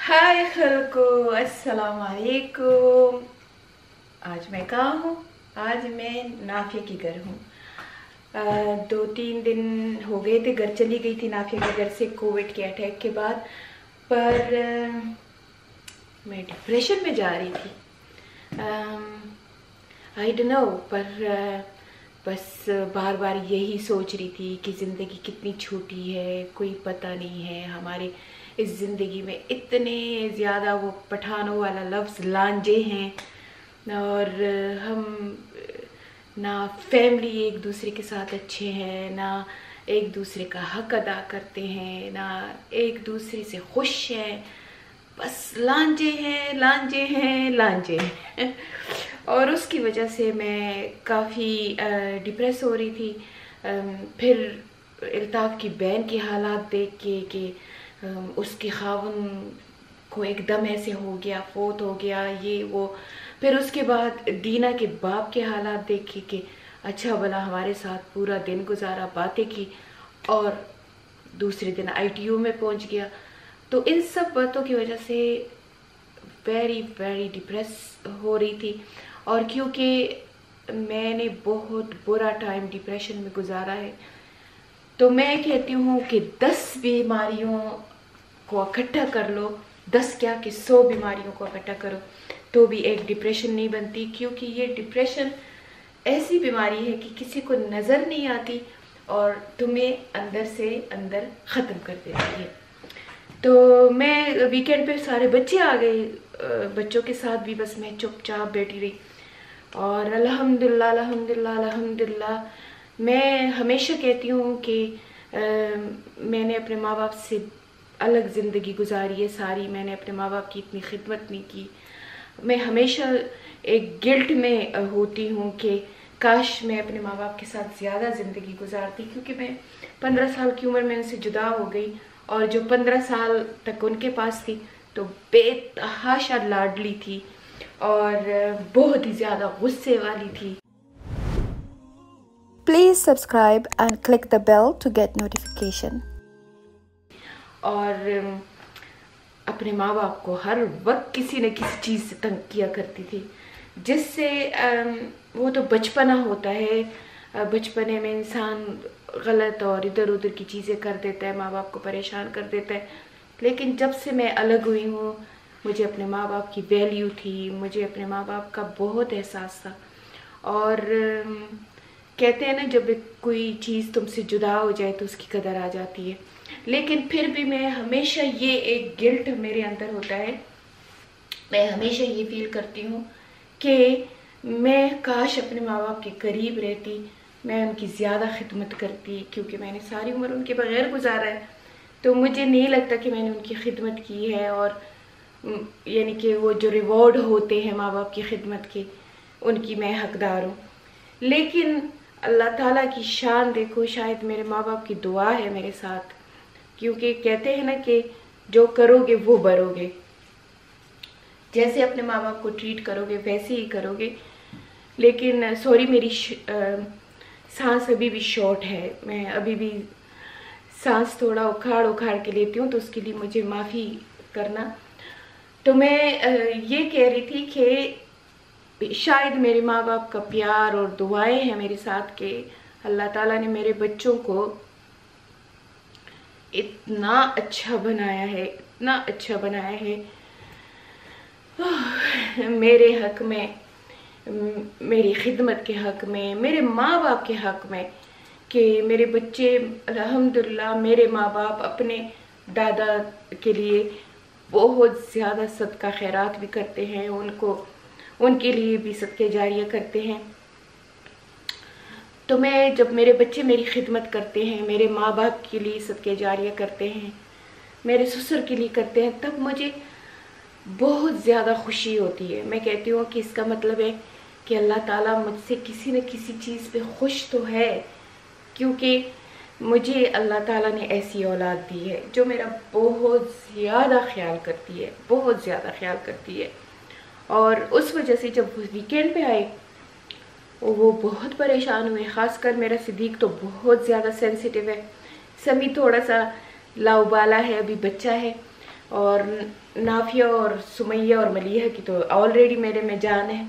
हाय खलको, अस्सलाम वालेकुम। आज मैं कहाँ हूँ? आज मैं नाफिया के घर हूँ। 2-3 दिन हो गए थे, घर चली गई थी नाफिया के घर से कोविड के अटैक के बाद। पर मैं डिप्रेशन में जा रही थी। आई डोंट नो, पर बस बार बार यही सोच रही थी कि ज़िंदगी कितनी छोटी है, कोई पता नहीं है। हमारे इस ज़िंदगी में इतने ज़्यादा वो पठानों वाला लफ्ज़ लांझे हैं, और हम ना फैमिली एक दूसरे के साथ अच्छे हैं, ना एक दूसरे का हक अदा करते हैं, ना एक दूसरे से खुश हैं। बस लांझे हैं, लांझे हैं, लांझे हैं। और उसकी वजह से मैं काफ़ी डिप्रेस हो रही थी। फिर अल्ताफ़ की बहन के हालात देख के कि उसके खावन को एकदम ऐसे हो गया, फोत हो गया, ये वो। फिर उसके बाद दीना के बाप के हालात देखे कि अच्छा भला हमारे साथ पूरा दिन गुजारा, बातें की, और दूसरे दिन ITU में पहुंच गया। तो इन सब बातों की वजह से वेरी वेरी डिप्रेस हो रही थी। और क्योंकि मैंने बहुत बुरा टाइम डिप्रेशन में गुजारा है, तो मैं कहती हूँ कि 10 बीमारियों को इकट्ठा कर लो, 10 क्या कि 100 बीमारियों को इकट्ठा करो तो भी एक डिप्रेशन नहीं बनती। क्योंकि ये डिप्रेशन ऐसी बीमारी है कि किसी को नज़र नहीं आती और तुम्हें अंदर से अंदर ख़त्म कर देती है। तो मैं वीकेंड पे सारे बच्चे आ गए, बच्चों के साथ भी बस मैं चुपचाप बैठी रही। और अल्हम्दुलिल्लाह अल्हम्दुलिल्लाह अल्हम्दुलिल्लाह, मैं हमेशा कहती हूँ कि मैंने अपने माँ बाप से अलग ज़िंदगी गुजारी है सारी। मैंने अपने माँ बाप की इतनी खिदमत नहीं की। मैं हमेशा एक गिल्ट में होती हूँ कि काश मैं अपने माँ बाप के साथ ज़्यादा ज़िंदगी गुजारती, क्योंकि मैं 15 साल की उम्र में उनसे जुदा हो गई। और जो 15 साल तक उनके पास थी तो बेतहाशा लाडली थी और बहुत ही ज़्यादा गुस्से वाली थी। Please subscribe and click the bell to get notification. और अपने माँ बाप को हर वक्त किसी न किसी चीज़ से तंग किया करती थी, जिससे वो तो बचपना होता है। बचपने में इंसान गलत और इधर उधर की चीज़ें कर देता है, माँ बाप को परेशान कर देता है। लेकिन जब से मैं अलग हुई हूँ, मुझे अपने माँ बाप की वैल्यू थी, मुझे अपने माँ बाप का बहुत एहसास था। और कहते हैं ना, जब कोई चीज़ तुमसे जुदा हो जाए तो उसकी कदर आ जाती है। लेकिन फिर भी मैं हमेशा, ये एक गिल्ट मेरे अंदर होता है, मैं हमेशा ये फील करती हूँ कि मैं काश अपने माँ बाप के करीब रहती, मैं उनकी ज़्यादा खिदमत करती। क्योंकि मैंने सारी उम्र उनके बगैर गुजारा है, तो मुझे नहीं लगता कि मैंने उनकी खिदमत की है। और यानी कि वो जो रिवॉर्ड होते हैं माँ बाप की खिदमत के, उनकी मैं हकदार हूँ। लेकिन अल्लाह ताला की शान देखो, शायद मेरे माँ बाप की दुआ है मेरे साथ। क्योंकि कहते हैं ना कि जो करोगे वो भरोगे, जैसे अपने माँ बाप को ट्रीट करोगे वैसे ही करोगे। लेकिन सॉरी, मेरी सांस अभी भी शॉर्ट है, मैं अभी भी सांस थोड़ा उखाड़ उखाड़ के लेती हूँ, तो उसके लिए मुझे माफ़ी करना। तो मैं ये कह रही थी कि शायद मेरे माँ बाप का प्यार और दुआएं हैं मेरे साथ कि अल्लाह ताला ने मेरे बच्चों को इतना अच्छा बनाया है, इतना अच्छा बनाया है मेरे हक में, मेरी खिदमत के हक में, मेरे माँ बाप के हक में, कि मेरे बच्चे अल्हम्दुलिल्लाह मेरे माँ बाप अपने दादा के लिए बहुत ज़्यादा सदका खैरात भी करते हैं, उनके लिए भी सदके जारिया करते हैं। तो मैं, जब मेरे बच्चे मेरी खिदमत करते हैं, मेरे माँ बाप के लिए सदके जारिया करते हैं, मेरे ससुर के लिए करते हैं, तब मुझे बहुत ज़्यादा खुशी होती है। मैं कहती हूँ कि इसका मतलब है कि अल्लाह ताला मुझसे किसी न किसी चीज़ पे खुश तो है, क्योंकि मुझे अल्लाह ताला ने ऐसी औलाद दी है जो मेरा बहुत ज़्यादा ख्याल करती है, बहुत ज़्यादा ख्याल करती है। और उस वजह से जब वीकेंड पे आए वो बहुत परेशान हुए। ख़ासकर मेरा सिद्दीक तो बहुत ज़्यादा सेंसिटिव है, समी थोड़ा सा लाउबाला है, अभी बच्चा है। اور نافیہ اور سمیہ اور ملیحہ کی تو آلریڈی میرے میں جان ہے،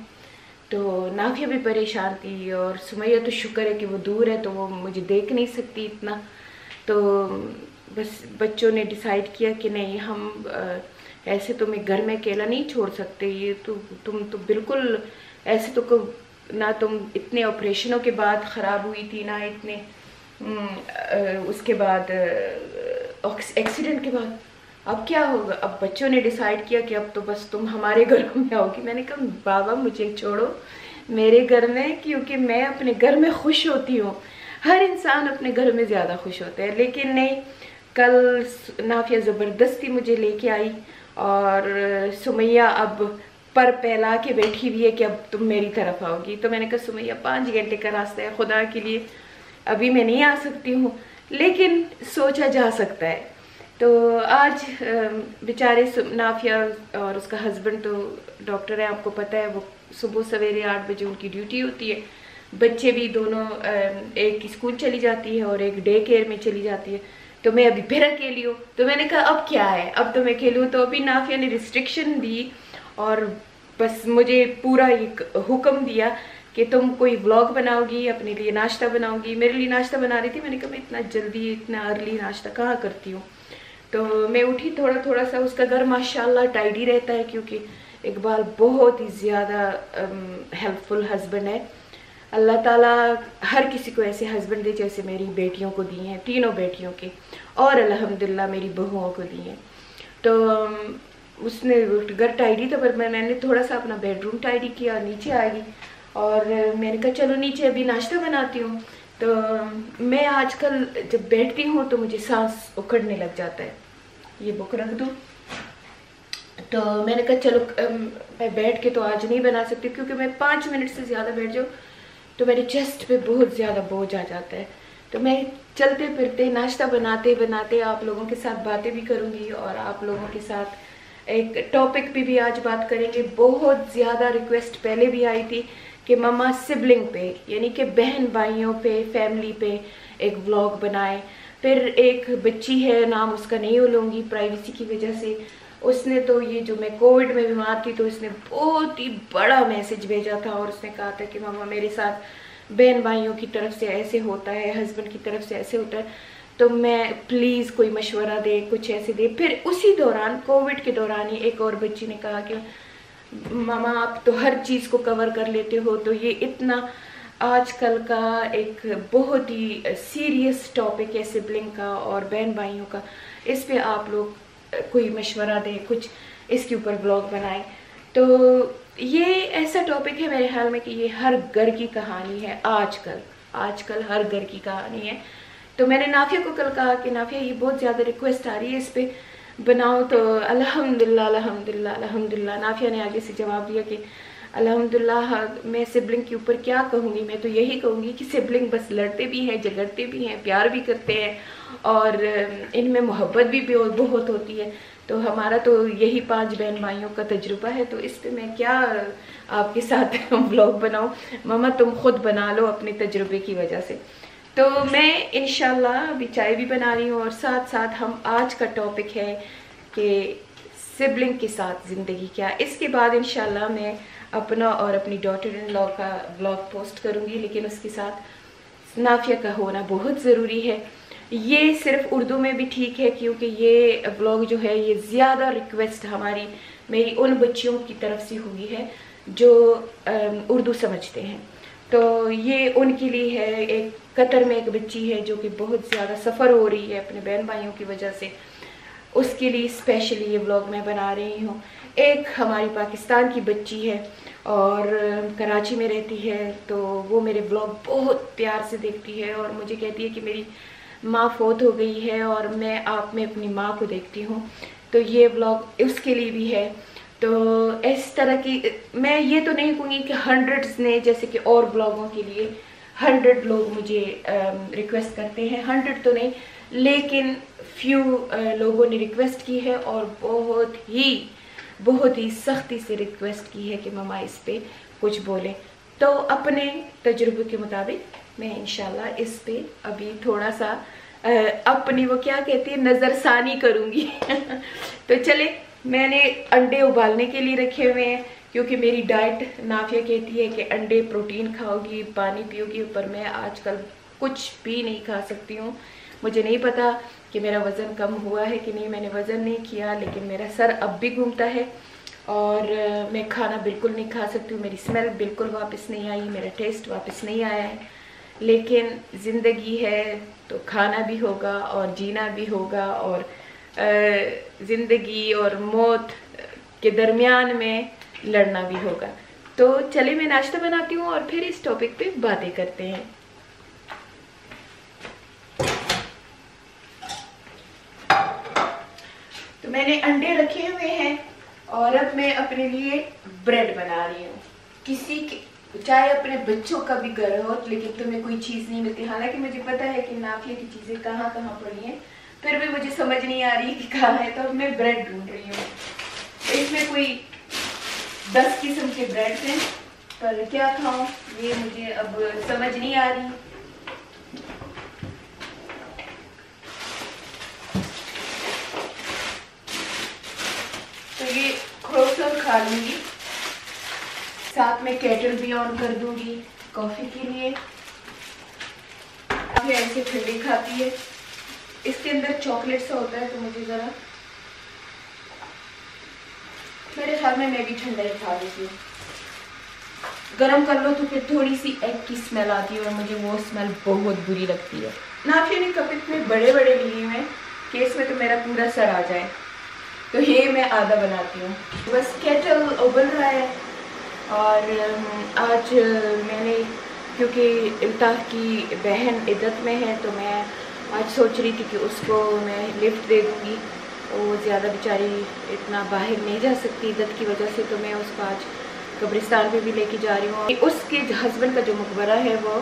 تو نافیہ بھی پریشان تھی، اور سمیہ تو شکر ہے کہ وہ دور ہے تو وہ مجھے دیکھ نہیں سکتی اتنا. تو بس بچوں نے ڈیسائیڈ کیا کہ نہیں، ہم ایسے تمہیں گھر میں اکیلا نہیں چھوڑ سکتے، یہ تو تم تو بالکل ایسے تو نہ تم اتنے آپریشنوں کے بعد خراب ہوئی تھی، نہ اتنے اس کے بعد ایکسیڈنٹ کے بعد، اب کیا ہوگا. اب بچوں نے ڈیسائیڈ کیا کہ اب تو بس تم ہمارے گھروں میں آؤ گی. میں نے کہا بابا مجھے چھوڑو میرے گھر میں، کیونکہ میں اپنے گھر میں خوش ہوتی ہوں. ہر انسان اپنے گھر میں زیادہ خوش ہوتا ہے، لیکن نہیں. کل نافیہ زبردستی مجھے لے کے آئی، اور سمیہ اب پر پھیلا کے بیٹھی ہوئی ہے کہ اب تم میری طرف آؤ گی. تو میں نے کہا سمیہ 5 گھنٹے کا راستہ ہے، خدا کے لیے ابھی میں نہیں آ سکتی ہوں، لیکن سوچا جا سکتا ہے. تو آج بیچارے نافیہ اور اس کا ہسبینڈ تو ڈاکٹر ہے، آپ کو پتہ ہے، وہ صبح سویرے 8 بجے ان کی ڈیوٹی ہوتی ہے. بچے بھی دونوں، ایک اسکول چلی جاتی ہے اور ایک ڈے کیئر میں چلی جاتی ہے. تو میں ابھی پھر اکیلی ہوں. تو میں نے کہا اب کیا ہے، اب تو میں اکیلی ہوں. تو ابھی نافیہ نے ریسٹرکشن دی اور بس مجھے پورا ایک حکم دیا کہ تم کوئی ولاگ بناؤ گی، اپنے لیے ناشتہ بناؤ گی. میرے لیے ناشتہ بنا رہی تھی. میں نے کہا میں اتنا جلدی اتنا ارلی ناشتہ کہاں کرتی ہوں. تو میں اٹھی تھوڑا سا. اس کا گھر ماشاءاللہ ٹائڈی رہتا ہے، کیونکہ اقبال بہت ہی زیادہ ہیلپ فل ہسبینڈ ہے. اللہ تعالیٰ ہر کسی کو ایسے ہسبینڈ دے جیسے میری بیٹیوں کو دی ہیں، تینوں بیٹیوں کے، اور الحمدللہ میری بہوؤں کو دی ہیں. تو اس نے گھر ٹائڈی تھا، پر میں نے تھوڑا سا اپنا بیڈ روم ٹائڈی کیا، نیچے آ گئی اور میں نے کہا چلو نیچے ابھی ناشتہ بناتی ہوں. تو میں آج کل جب بیٹھتی ہوں تو مجھے سانس اکھڑنے لگ جاتا ہے. یہ بک رکھ دوں. تو میں نے کہا چلو میں بیٹھ کے تو آج نہیں بنا سکتی، کیونکہ میں 5 منٹ سے زیادہ بیٹھ جاؤں تو میرے چیسٹ پہ بہت زیادہ بوجھ آ جاتا ہے. تو میں چلتے پھرتے ناشتہ بناتے بناتے آپ لوگوں کے ساتھ باتیں بھی کروں گی، اور آپ لوگوں کے ساتھ ایک ٹاپک پہ بھی آج بات کریں گے. بہت زیادہ ریکویسٹ پہلے بھی آئی تھی کہ مما سبلنگ پہ، یعنی کہ بہن بھائیوں پہ، فیملی پہ ایک ولاگ بنائے. پھر ایک بچی ہے، نام اس کا نہیں لوں گی پرائیویسی کی وجہ سے، اس نے تو یہ جو میں کووڈ میں بیمار تھی تو اس نے بہت ہی بڑا میسج بھیجا تھا، اور اس نے کہا تھا کہ ماما میرے ساتھ بہن بھائیوں کی طرف سے ایسے ہوتا ہے، ہسبینڈ کی طرف سے ایسے ہوتا ہے، تو میں پلیز کوئی مشورہ دے، کچھ ایسے دے. پھر اسی دوران کووڈ کے دوران ہی ایک اور بچی نے کہا کہ ماما آپ تو ہر چیز کو کور کر لیتے ہو، تو یہ اتنا آج کل کا ایک بہت ہی سیریس ٹاپک ہے سبلنگ کا اور بہن بھائیوں کا، اس پہ آپ لوگ کوئی مشورہ دیں، کچھ اس کے اوپر بلاگ بنائیں. تو یہ ایسا ٹاپک ہے میرے خیال میں کہ یہ ہر گھر کی کہانی ہے. آج کل ہر گھر کی کہانی ہے. تو میں نے نافیہ کو کل کہا کہ نافیہ یہ بہت زیادہ ریکویسٹ آ رہی ہے اس پہ بناؤ. تو الحمدللہ نافیہ نے آگے سے جواب دیا کہ الحمدللہ میں سبلنگ کے اوپر کیا کہوں گی. میں تو یہی کہوں گی کہ سبلنگ بس لڑتے بھی ہیں، جھگڑتے بھی ہیں، پیار بھی کرتے ہیں، اور ان میں محبت بھی بہت ہوتی ہے. تو ہمارا تو یہی 5 بہن بھائیوں کا تجربہ ہے. تو اس پہ میں کیا آپ کے ساتھ ولاگ بناؤں. ماما تم خود بنا لو اپنے تجربے کی وجہ سے. تو میں انشاءاللہ ابھی چائے بھی بنا رہی ہوں، اور ساتھ ساتھ ہم آج کا ٹاپک ہے کہ سبلنگ کے ساتھ زندگی کیا. اس کے بعد انشاءاللہ میں اپنا اور اپنی ڈاٹر ان لا کا ولاگ پوسٹ کروں گی، لیکن اس کے ساتھ نافیہ کا ہونا بہت ضروری ہے. یہ صرف اردو میں بھی ٹھیک ہے، کیونکہ یہ ولاگ جو ہے یہ زیادہ ریکویسٹ میری ان بچیوں کی طرف سے ہوئی ہے جو اردو سمجھتے ہیں. تو یہ ان کے لیے ہے. ایک قطر میں ایک بچی ہے جو کہ بہت زیادہ سفر ہو رہی ہے اپنے بہن بھائیوں کی وجہ سے، اس کے لیے اسپیشلی یہ ولاگ میں بنا رہی ہوں. ایک ہماری پاکستان کی بچی ہے اور کراچی میں رہتی ہے، تو وہ میرے ولاگ بہت پیار سے دیکھتی ہے اور مجھے کہتی ہے کہ میری ماں فوت ہو گئی ہے اور میں آپ میں اپنی ماں کو دیکھتی ہوں. تو یہ ولاگ اس کے لیے بھی ہے. تو اس طرح کی میں یہ تو نہیں کہوں گی کہ 100 نے، جیسے کہ اور ولاگوں کے لیے 100 لوگ مجھے ریکویسٹ کرتے ہیں، 100 تو نہیں لیکن فیو لوگوں نے ریکویسٹ کی ہے، اور بہت ہی سختی سے ریکویسٹ کی ہے کہ ماما اس پہ کچھ بولیں. تو اپنے تجربے کے مطابق میں انشاءاللہ اس پہ ابھی تھوڑا سا अपनी वो क्या कहती है नजरसानी करूंगी। तो चले, मैंने अंडे उबालने के लिए रखे हुए हैं क्योंकि मेरी डाइट नाफिया कहती है कि अंडे प्रोटीन खाओगी, पानी पियोगी, पर मैं आजकल कुछ भी नहीं खा सकती हूँ। मुझे नहीं पता कि मेरा वज़न कम हुआ है कि नहीं, मैंने वज़न नहीं किया, लेकिन मेरा सर अब भी घूमता है और मैं खाना बिल्कुल नहीं खा सकती हूँ। मेरी स्मेल बिल्कुल वापस नहीं आई, मेरा टेस्ट वापस नहीं आया है। लेकिन ज़िंदगी है तो खाना भी होगा और जीना भी होगा, और ज़िंदगी और मौत के दरमियान में लड़ना भी होगा। तो चलिए मैं नाश्ता बनाती हूँ और फिर इस टॉपिक पे बातें करते हैं। तो मैंने अंडे रखे हुए हैं और अब मैं अपने लिए ब्रेड बना रही हूँ। किसी के चाहे अपने बच्चों का भी घर हो, लेकिन तुम्हें कोई चीज़ नहीं मिलती। हालांकि मुझे पता है कि नाफिया की चीज़ें कहाँ कहाँ पड़ी हैं, फिर भी मुझे समझ नहीं आ रही कि कहाँ है। तो अब मैं ब्रेड ढूंढ रही हूँ। तो इसमें कोई 10 किस्म के ब्रेड हैं, पर क्या खाऊं ये मुझे अब समझ नहीं आ रही। तो ये क्रोसर खा लूंगी, साथ में केटल भी ऑन कर दूंगी कॉफी के लिए। ये ऐसे ठंडी खाती है, इसके अंदर चॉकलेट सा होता है, तो मुझे जरा मेरे ख्याल में मैं भी ठंडा ही खा लेती हूँ। गरम कर लो तो फिर थोड़ी सी एग की स्मेल आती है और मुझे वो स्मेल बहुत बुरी लगती है। नाफिया ने कप इतने बड़े बड़े लिए हुए हैं कि इसमें तो मेरा पूरा सर आ जाए, तो ये मैं आधा बनाती हूँ। बस केटल उबल रहा है और आज मैंने, क्योंकि इल्ताफ की बहन इद्दत में है, तो मैं आज सोच रही थी कि उसको मैं लिफ्ट दे दूँगी। वो ज़्यादा बेचारी इतना बाहर नहीं जा सकती इद्दत की वजह से, तो मैं उसको आज कब्रिस्तान पे भी लेके जा रही हूँ। उसके हस्बैंड का जो मकबरा है वो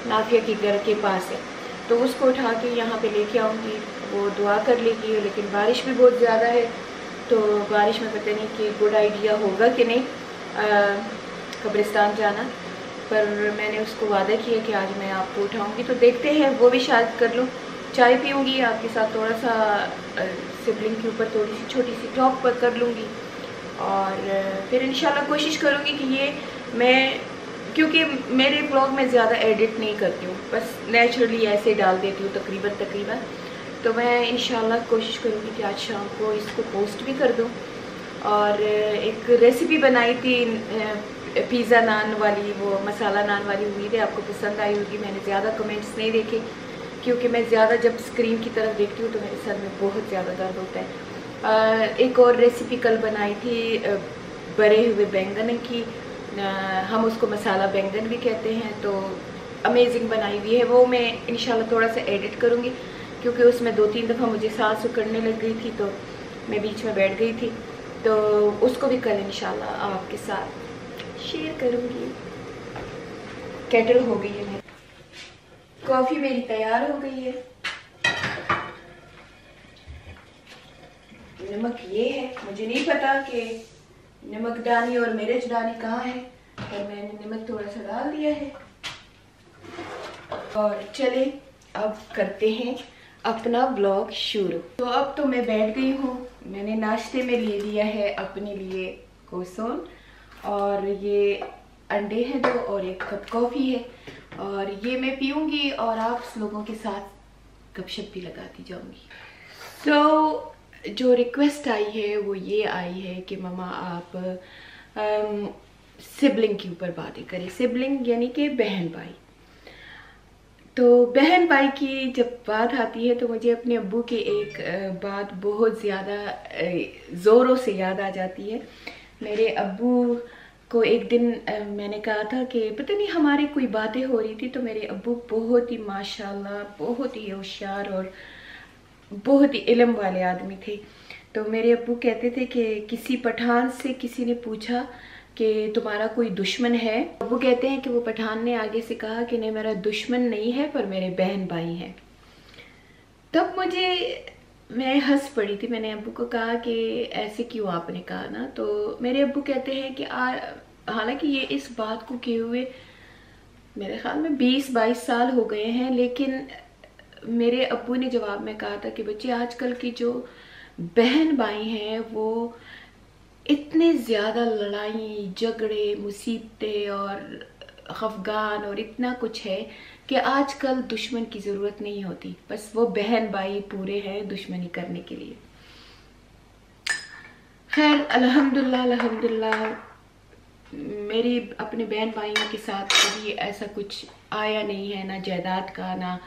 नाफिया के घर के पास है, तो उसको उठा के यहाँ पे लेके आऊँगी। वो दुआ कर लेगी, लेकिन बारिश भी बहुत ज़्यादा है, तो बारिश में पता नहीं कि गुड आइडिया होगा कि नहीं कब्रिस्तान जाना। पर मैंने उसको वादा किया कि आज मैं आपको उठाऊँगी, तो देखते हैं वो भी शायद कर लूँ। चाय पीऊँगी आपके साथ, थोड़ा सा सिबलिंग के ऊपर थोड़ी सी छोटी सी टॉक पर कर लूँगी, और फिर इंशाल्लाह कोशिश करूँगी कि ये मैं, क्योंकि मेरे ब्लॉग में ज़्यादा एडिट नहीं करती हूँ, बस नेचुरली ऐसे डाल देती हूँ तकरीबन। तो मैं इंशाल्लाह कोशिश करूँगी कि आज शाम को इसको पोस्ट भी कर दूँ। और एक रेसिपी बनाई थी पिज़्ज़ा नान वाली, वो मसाला नान वाली, उम्मीद है आपको पसंद आई होगी। मैंने ज़्यादा कमेंट्स नहीं देखे क्योंकि मैं ज़्यादा जब स्क्रीन की तरफ देखती हूँ तो मेरे सर में बहुत ज़्यादा दर्द होता है। एक और रेसिपी कल बनाई थी भरे हुए बैंगन की, हम उसको मसाला बैंगन भी कहते हैं, तो अमेजिंग बनाई हुई है। वो मैं इंशाल्लाह थोड़ा सा एडिट करूँगी क्योंकि उसमें 2-3 दफ़ा मुझे सांस उकड़ने लग गई थी, तो मैं बीच में बैठ गई थी, तो उसको भी कल इंशाल्लाह आपके साथ शेयर करूँगी। केटल हो गई है मेरी, कॉफ़ी मेरी तैयार हो गई है। नमक ये है, मुझे नहीं पता कि नमकदानी और मिर्चदानी कहाँ है, पर मैंने नमक थोड़ा सा डाल दिया है। और चले अब करते हैं अपना ब्लॉग शुरू। तो अब तो मैं बैठ गई हूँ, मैंने नाश्ते में ले लिया है अपने लिए कोसोन, और ये अंडे हैं 2 और 1 कप कॉफ़ी है, और ये मैं पीऊँगी और आप लोगों के साथ गपशप भी लगाती जाऊँगी। तो जो रिक्वेस्ट आई है वो ये आई है कि मम्मा आप सिबलिंग के ऊपर बातें करें। सिबलिंग यानी कि बहन भाई। तो बहन भाई की जब बात आती है तो मुझे अपने अब्बू की एक बात बहुत ज़्यादा ज़ोरों से याद आ जाती है। मेरे अब्बू को एक दिन मैंने कहा था कि पता नहीं हमारी कोई बातें हो रही थी, तो मेरे अब्बू बहुत ही माशाल्लाह बहुत ही होशियार और बहुत ही इल्म वाले आदमी थे। तो मेरे अब्बू कहते थे कि किसी पठान से किसी ने पूछा कि तुम्हारा कोई दुश्मन है। अब्बू कहते हैं कि वो पठान ने आगे से कहा कि नहीं मेरा दुश्मन नहीं है पर मेरे बहन भाई हैं। तब मैं हंस पड़ी थी। मैंने अब्बू को कहा कि ऐसे क्यों आपने कहा ना, तो मेरे अब्बू कहते हैं कि हालांकि ये इस बात को किए हुए मेरे ख्याल में 20-22 साल हो गए हैं, लेकिन میرے ابو نے جواب میں کہا تھا کہ بچے آج کل کی جو بہن بھائی ہیں وہ اتنے زیادہ لڑائی جھگڑے مصیبتیں اور خفگان اور اتنا کچھ ہے کہ آج کل دشمن کی ضرورت نہیں ہوتی، بس وہ بہن بھائی پورے ہیں دشمنی کرنے کے لیے۔ خیر الحمدللہ میری اپنے بہن بھائیوں کے ساتھ کبھی ایسا کچھ آیا نہیں ہے، نہ جائیداد کا نہ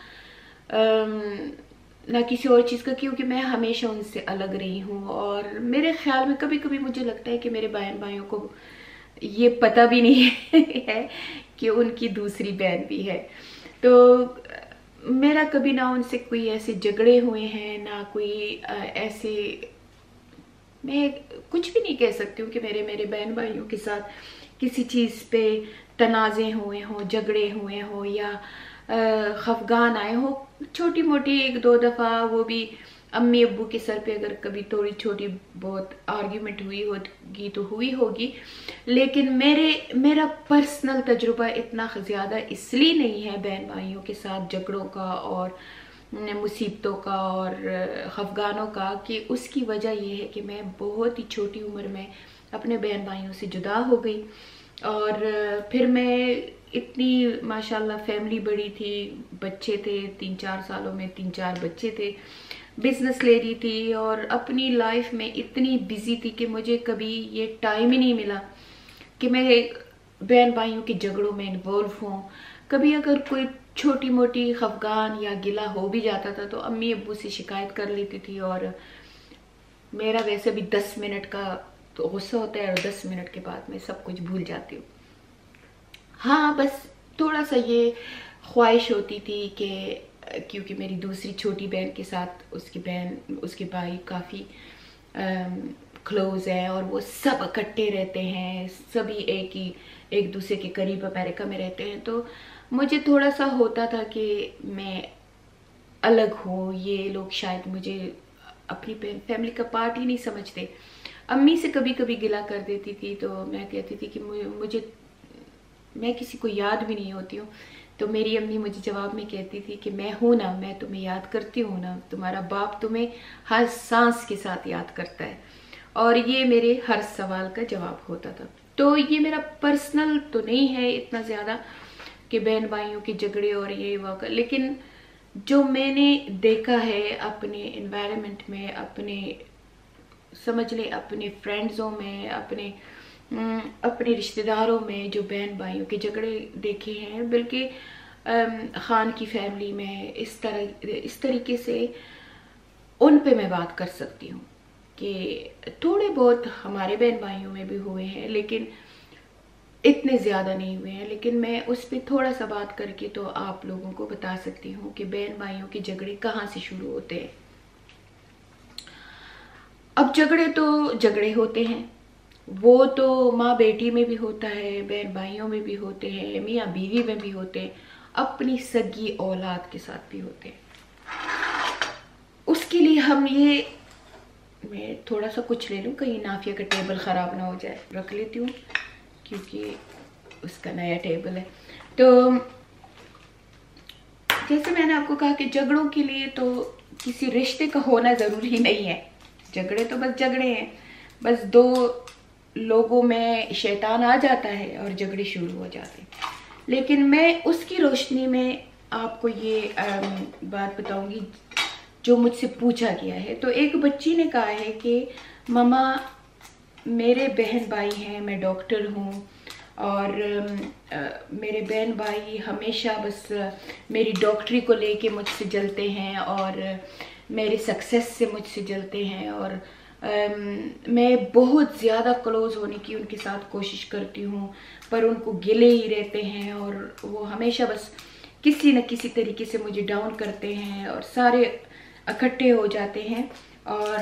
کسی اور چیز کا، کیونکہ میں ہمیشہ ان سے الگ رہی ہوں۔ اور میرے خیال میں کبھی کبھی مجھے لگتا ہے کہ میرے بہن بھائیوں کو یہ پتہ بھی نہیں ہے کہ ان کی دوسری بہن بھی ہے، تو میرا کبھی نہ ان سے کوئی ایسے جھگڑے ہوئے ہیں، نہ کوئی ایسے، میں کچھ بھی نہیں کہہ سکتی ہوں کہ میرے بہن بھائیوں کے ساتھ کسی چیز پہ تنازع ہوئے ہوں، جھگڑے ہوئے ہوں یا خفگان آئے ہوں۔ چھوٹی موٹی ایک دو دفعہ وہ بھی امی ابو کے سر پہ اگر کبھی تھوڑی چھوٹی بہت آرگیومنٹ ہوئی ہوگی تو ہوئی ہوگی، لیکن میرا پرسنل تجربہ اتنا زیادہ اس لیے نہیں ہے بہن بھائیوں کے ساتھ جھگڑوں کا اور مصیبتوں کا اور خفگانوں کا، کہ اس کی وجہ یہ ہے کہ میں بہت ہی چھوٹی عمر میں اپنے بہن بھائیوں سے جدا ہو گئی، اور پھر میں اتنی ماشاءاللہ فیملی بڑی تھی، بچے تھے 3-4 سالوں میں 3-4 بچے تھے، بزنس لے رہی تھی اور اپنی لائف میں اتنی بزی تھی کہ مجھے کبھی یہ ٹائم ہی نہیں ملا کہ میں بہن بھائیوں کے جھگڑوں میں انوالو ہوں۔ کبھی اگر کوئی چھوٹی موٹی خفگان یا گلہ ہو بھی جاتا تھا تو امی ابو سے شکایت کر لیتی تھی، اور میرا ویسے بھی 10 منٹ کا تو غصہ ہوتا ہے اور 10 منٹ کے بعد میں سب کچھ بھول جاتی ہوں۔ ہاں بس تھوڑا سا یہ خواہش ہوتی تھی کہ کیونکہ میری دوسری چھوٹی بہن کے ساتھ اس کے بھائی کافی کلوز ہیں اور وہ سب اکٹھے رہتے ہیں، سبھی ایک دوسرے کے قریب امریکہ میں رہتے ہیں، تو مجھے تھوڑا سا ہوتا تھا کہ میں الگ ہوں، یہ لوگ شاید مجھے اپنی فیملی کا پارٹ ہی نہیں سمجھتے۔ امی سے کبھی کبھی گلہ کر دیتی تھی تو میں کہتی تھی کہ میں کسی کو یاد بھی نہیں ہوتی ہوں، تو میری امی مجھے جواب میں کہتی تھی کہ میں ہوں نا، میں تمہیں یاد کرتی ہوں نا، تمہارا باپ تمہیں ہر سانس کے ساتھ یاد کرتا ہے، اور یہ میرے ہر سوال کا جواب ہوتا تھا۔ تو یہ میرا پرسنل تو نہیں ہے اتنا زیادہ کہ بہن بھائیوں کے جھگڑے اور یہ واقع، لیکن جو میں نے دیکھا ہے اپنے انوائرمنٹ میں، اپنے سمجھ لیں اپنے فرینڈزوں میں، اپنے رشتہ داروں میں جو بہن بھائیوں کے جھگڑے دیکھے ہیں، بلکہ خان کی فیملی میں اس طریقے سے ان پہ میں بات کر سکتی ہوں کہ تھوڑے بہت ہمارے بہن بھائیوں میں بھی ہوئے ہیں لیکن اتنے زیادہ نہیں ہوئے ہیں، لیکن میں اس پہ تھوڑا سا بات کر کے تو آپ لوگوں کو بتا سکتی ہوں کہ بہن بھائیوں کے جھگڑے کہاں سے شروع ہوتے ہیں۔ اب جھگڑے تو جھگڑے ہوتے ہیں، وہ تو ماں بیٹی میں بھی ہوتا ہے، بہن بھائیوں میں بھی ہوتے ہیں، میاں بیوی میں بھی ہوتے ہیں، اپنی سگی اولاد کے ساتھ بھی ہوتے ہیں۔ اس کے لیے میں تھوڑا سا کچھ لے لوں، کہیں نافیہ کا ٹیبل خراب نہ ہو جائے، رکھ لیتی ہوں کیونکہ اس کا نیا ٹیبل ہے۔ تو جیسے میں نے آپ کو کہا کہ جھگڑوں کے لیے تو کسی رشتے کا ہونا ضروری نہیں ہے، جھگڑے تو بس جھگڑے ہیں، بس دو لوگوں میں شیطان آ جاتا ہے اور جھگڑے شروع ہو جاتے ہیں۔ لیکن میں اس کی روشنی میں آپ کو یہ بات بتاؤں گی جو مجھ سے پوچھا گیا ہے۔ تو ایک بچی نے کہا ہے کہ ماما میرے بہن بھائی ہیں، میں ڈاکٹر ہوں، اور میرے بہن بھائی ہمیشہ بس میری ڈاکٹری کو لے کے مجھ سے جلتے ہیں اور میرے سکسیس سے مجھ سے جلتے ہیں، اور میں بہت زیادہ کلوز ہونے کی ان کے ساتھ کوشش کرتی ہوں، پر ان کو گلے ہی رہتے ہیں اور وہ ہمیشہ بس کسی نہ کسی طریقے سے مجھے ڈاؤن کرتے ہیں اور سارے اکٹھے ہو جاتے ہیں اور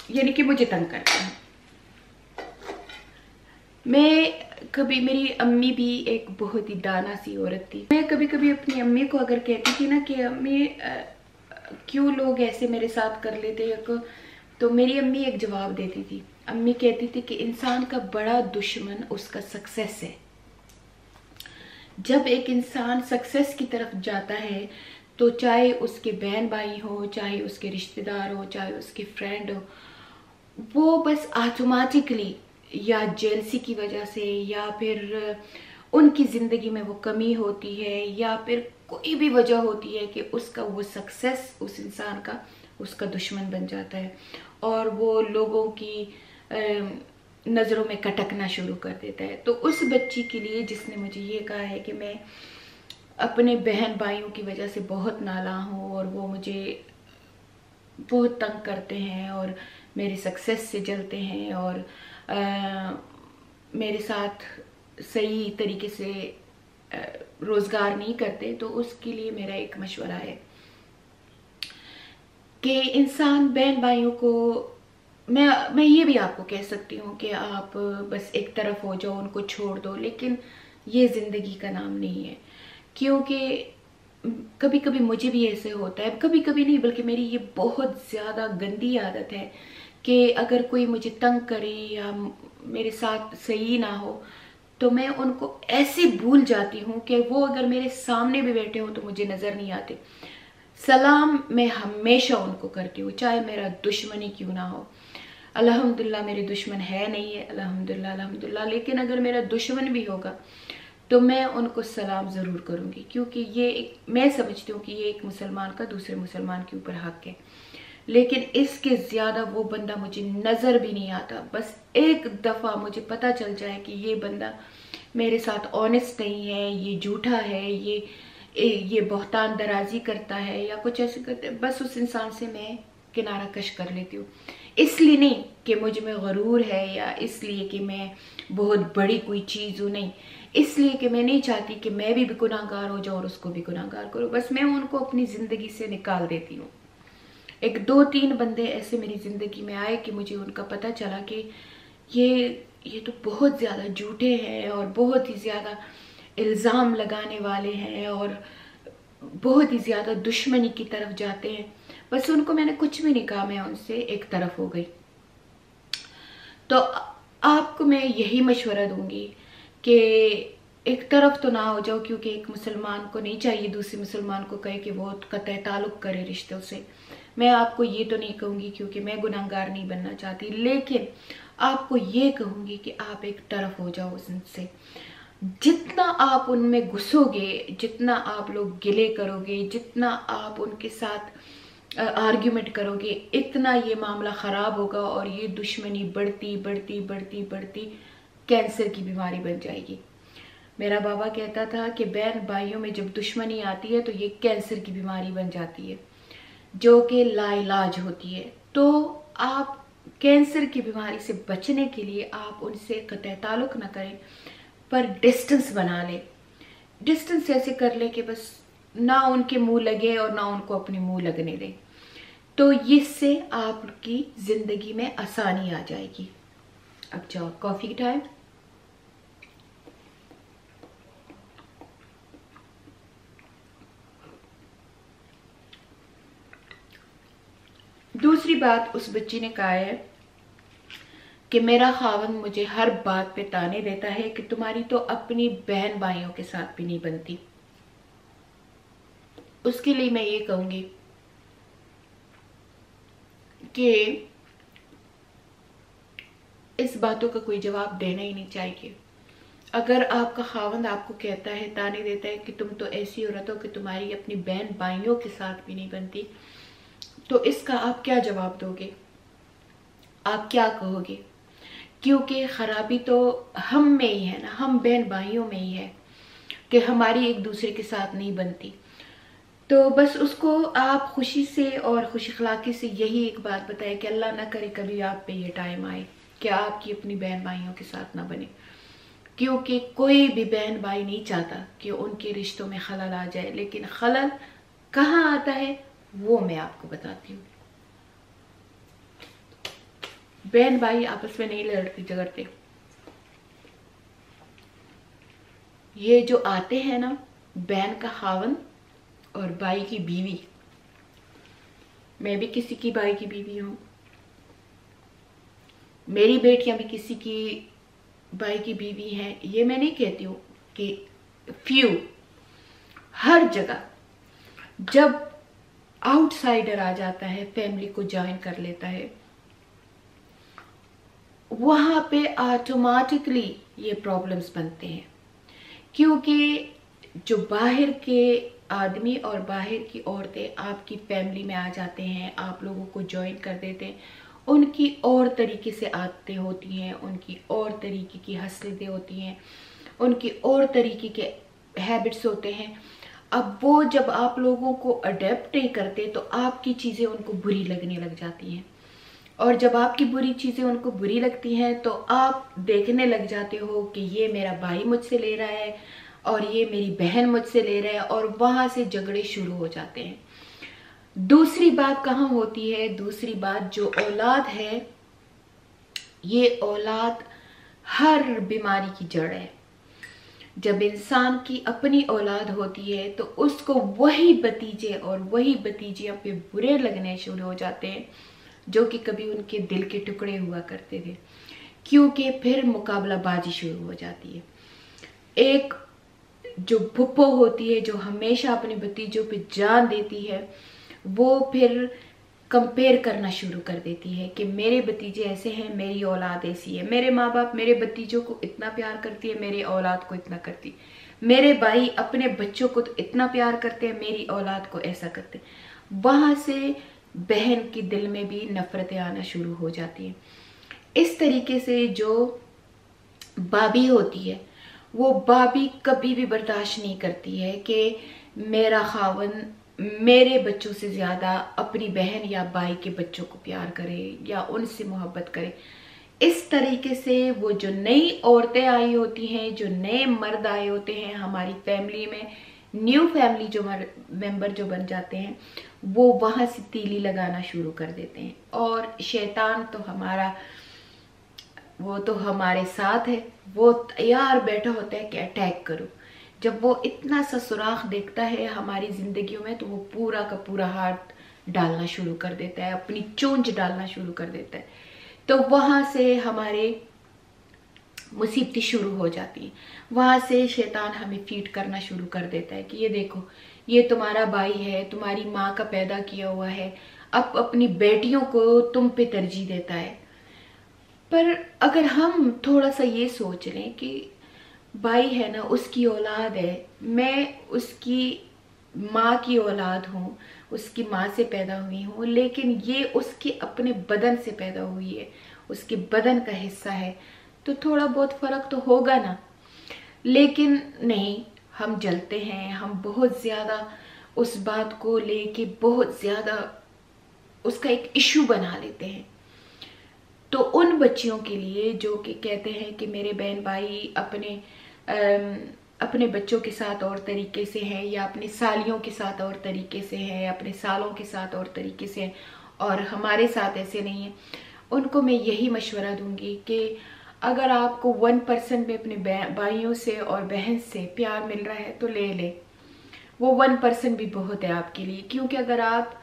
یعنی کہ مجھے تنگ کرتے ہیں۔ میری امی بھی ایک بہت ہی دانا سی عورت تھی، میں کبھی کبھی اپنی امی کو اگر کہتی تھی نا کہ امی کیوں لوگ ایسے میرے ساتھ کر لیتے ہیں، تو میری امی ایک جواب دیتی تھی، امی کہتی تھی کہ انسان کا بڑا دشمن اس کا سکسیس ہے۔ جب ایک انسان سکسیس کی طرف جاتا ہے तो चाहे उसके बहन भाई हो, चाहे उसके रिश्तेदार हो, चाहे उसके फ्रेंड हो, वो बस ऑटोमेटिकली या जेलसी की वजह से या फिर उनकी ज़िंदगी में वो कमी होती है या फिर कोई भी वजह होती है कि उसका वो सक्सेस उस इंसान का उसका दुश्मन बन जाता है और वो लोगों की नज़रों में कटकना शुरू कर देता है। तो उस बच्ची के लिए जिसने मुझे ये कहा है कि मैं अपने बहन भाइयों की वजह से बहुत नाला हूँ और वो मुझे बहुत तंग करते हैं और मेरी सक्सेस से जलते हैं और मेरे साथ सही तरीके से रोज़गार नहीं करते, तो उसके लिए मेरा एक मशवरा है कि इंसान बहन भाइयों को, मैं ये भी आपको कह सकती हूँ कि आप बस एक तरफ हो जाओ, उनको छोड़ दो, लेकिन ये ज़िंदगी का नाम नहीं है। क्योंकि कभी कभी मुझे भी ऐसे होता है, कभी कभी नहीं बल्कि मेरी ये बहुत ज़्यादा गंदी आदत है कि अगर कोई मुझे तंग करे या मेरे साथ सही ना हो तो मैं उनको ऐसे भूल जाती हूँ कि वो अगर मेरे सामने भी बैठे हो तो मुझे नज़र नहीं आते। सलाम मैं हमेशा उनको करती हूँ, चाहे मेरा दुश्मन ही क्यों ना हो। अल्हम्दुलिल्लाह मेरे दुश्मन है नहीं है, अल्हम्दुलिल्लाह अल्हम्दुलिल्लाह, लेकिन अगर मेरा दुश्मन भी होगा तो मैं उनको सलाम ज़रूर करूँगी, क्योंकि ये मैं समझती हूँ कि ये एक मुसलमान का दूसरे मुसलमान के ऊपर हक है। लेकिन इसके ज़्यादा वो बंदा मुझे नज़र भी नहीं आता। बस एक दफ़ा मुझे पता चल जाए कि ये बंदा मेरे साथ ऑनेस्ट नहीं है, ये झूठा है, ये बहतान दराजी करता है या कुछ ऐसे करते, बस उस इंसान से मैं किनारा कश कर लेती हूँ। इसलिए नहीं कि मुझ में गरूर है या इसलिए कि मैं बहुत बड़ी कोई चीज़ हूँ, नहीं, इसलिए कि मैं नहीं चाहती कि मैं भी गुनाहगार हो जाऊँ और उसको भी गुनाहगार करूँ। बस मैं उनको अपनी ज़िंदगी से निकाल देती हूँ। एक 2-3 बंदे ऐसे मेरी ज़िंदगी में आए कि मुझे उनका पता चला कि ये तो बहुत ज़्यादा झूठे हैं और बहुत ही ज़्यादा इल्ज़ाम लगाने वाले हैं और बहुत ही ज़्यादा दुश्मनी की तरफ जाते हैं। बस उनको मैंने कुछ भी नहीं कहा, मैं उनसे एक तरफ हो गई। तो आपको मैं यही मशवरा दूंगी कि एक तरफ तो ना हो जाओ, क्योंकि एक मुसलमान को नहीं चाहिए दूसरे मुसलमान को कहे कि वो कतई ताल्लुक़ करे रिश्तों से। मैं आपको ये तो नहीं कहूँगी क्योंकि मैं गुनाहगार नहीं बनना चाहती, लेकिन आपको ये कहूँगी कि आप एक तरफ हो जाओ उनसे। जितना आप उनमें घुसोगे, जितना आप लोग गिले करोगे, जितना आप उनके साथ आर्ग्यूमेंट करोगे, इतना ये मामला ख़राब होगा और ये दुश्मनी बढ़ती बढ़ती बढ़ती बढ़ती कैंसर की बीमारी बन जाएगी। मेरा बाबा कहता था कि बहन भाइयों में जब दुश्मनी आती है तो ये कैंसर की बीमारी बन जाती है जो कि लाइलाज होती है। तो आप कैंसर की बीमारी से बचने के लिए आप उनसे कतई ताल्लुक़ ना करें, पर डिस्टेंस बना ले। डिस्टेंस ऐसे कर ले कि बस ना उनके मुंह लगे और ना उनको अपने मुंह लगने दे, तो इससे आपकी ज़िंदगी में आसानी आ जाएगी। अब जाओ कॉफ़ी की टाइम। दूसरी बात उस बच्ची ने कहा है कि मेरा खावंद मुझे हर बात पे ताने देता है कि तुम्हारी तो अपनी बहन भाइयों के साथ भी नहीं बनती। उसके लिए मैं ये कहूंगी कि इस बातों का कोई जवाब देना ही नहीं चाहिए। अगर आपका खावंद आपको कहता है, ताने देता है कि तुम तो ऐसी औरत हो कि तुम्हारी अपनी बहन भाइयों के साथ भी नहीं बनती, तो इसका आप क्या जवाब दोगे? आप क्या कहोगे? क्योंकि खराबी तो हम में ही है ना, हम बहन भाइयों में ही है कि हमारी एक दूसरे के साथ नहीं बनती। तो बस उसको आप खुशी से और खुश अखलाकी से यही एक बात बताए कि अल्लाह ना करे कभी आप पे ये टाइम आए कि आपकी अपनी बहन भाइयों के साथ ना बने, क्योंकि कोई भी बहन भाई नहीं चाहता कि उनके रिश्तों में खलल आ जाए। लेकिन खलल कहाँ आता है वो मैं आपको बताती हूँ। बहन भाई आपस में नहीं लड़ते झगड़ते, ये जो आते हैं ना, बहन का खावन और भाई की बीवी, मैं भी किसी की भाई की बीवी हूँ, मेरी बेटियां भी किसी की भाई की बीवी हैं। ये मैं नहीं कहती हूँ कि फ्यू, हर जगह जब आउटसाइडर आ जाता है, फैमिली को ज्वाइन कर लेता है, वहां पे ऑटोमेटिकली ये प्रॉब्लम्स बनते हैं, क्योंकि जो बाहर के आदमी और बाहर की औरतें आपकी फैमिली में आ जाते हैं, आप लोगों को ज्वाइन कर देते हैं, उनकी और तरीके से आदतें होती हैं, उनकी और तरीके की हसरतें होती हैं, उनकी और तरीके के हैबिट्स होते हैं। अब वो जब आप लोगों को अडेप्ट नहीं करते तो आपकी चीज़ें उनको बुरी लगने लग जाती हैं, और जब आपकी बुरी चीज़ें उनको बुरी लगती हैं तो आप देखने लग जाते हो कि ये मेरा भाई मुझसे ले रहा है और ये मेरी बहन मुझसे ले रहा है, और वहाँ से झगड़े शुरू हो जाते हैं। दूसरी बात कहाँ होती है? दूसरी बात, जो औलाद है, ये औलाद हर बीमारी की जड़ है। जब इंसान की अपनी औलाद होती है तो उसको वही भतीजे और वही भतीजियां पे बुरे लगने शुरू हो जाते हैं जो कि कभी उनके दिल के टुकड़े हुआ करते थे, क्योंकि फिर मुकाबलाबाजी शुरू हो जाती है। एक जो फुप्पो होती है जो हमेशा अपने भतीजों पे जान देती है, वो फिर कंपेयर करना शुरू कर देती है कि मेरे भतीजे ऐसे हैं, मेरी औलाद ऐसी है, मेरे माँ बाप मेरे भतीजों को इतना प्यार करती है, मेरी औलाद को इतना करती, मेरे भाई अपने बच्चों को तो इतना प्यार करते हैं, मेरी औलाद को ऐसा करते। वहां से बहन के दिल में भी नफरतें आना शुरू हो जाती हैं। इस तरीके से जो भाभी होती है, वो भाभी कभी भी बर्दाश्त नहीं करती है कि मेरा खावन मेरे बच्चों से ज्यादा अपनी बहन या भाई के बच्चों को प्यार करे या उनसे मोहब्बत करे। इस तरीके से वो जो नई औरतें आई होती हैं, जो नए मर्द आए होते हैं हमारी फैमिली में, न्यू फैमिली जो मेंबर जो बन जाते हैं, वो वहां से तीली लगाना शुरू कर देते हैं। और शैतान तो वो तो हमारे साथ है, वो तैयार बैठा होता है कि अटैक करो। जब वो इतना सा सुराख देखता है हमारी जिंदगियों में तो वो पूरा का पूरा हाथ डालना शुरू कर देता है, अपनी चोंच डालना शुरू कर देता है। तो वहां से हमारे मुसीबतें शुरू हो जाती हैं। वहां से शैतान हमें फीड करना शुरू कर देता है कि ये देखो, ये तुम्हारा भाई है, तुम्हारी माँ का पैदा किया हुआ है, अब अपनी बेटियों को तुम पे तरजीह देता है। पर अगर हम थोड़ा सा ये सोच लें कि भाई है ना, उसकी औलाद है, मैं उसकी माँ की औलाद हूँ, उसकी माँ से पैदा हुई हूँ, लेकिन ये उसके अपने बदन से पैदा हुई है, उसके बदन का हिस्सा है, तो थोड़ा बहुत फर्क तो होगा ना। लेकिन नहीं, हम जलते हैं, हम बहुत ज्यादा उस बात को लेके बहुत ज्यादा उसका एक इशू बना लेते हैं। तो उन बच्चियों के लिए जो कि कहते हैं कि मेरे बहन भाई अपने बच्चों के साथ और तरीके से हैं, या अपनी सालियों के साथ और तरीके से हैं, अपने सालों के साथ और तरीके से हैं, और हमारे साथ ऐसे नहीं है, उनको मैं यही मशवरा दूंगी कि अगर आपको 1% में अपने भाइयों से और बहन से प्यार मिल रहा है तो ले ले। वो 1% भी बहुत है आपके लिए, क्योंकि अगर आप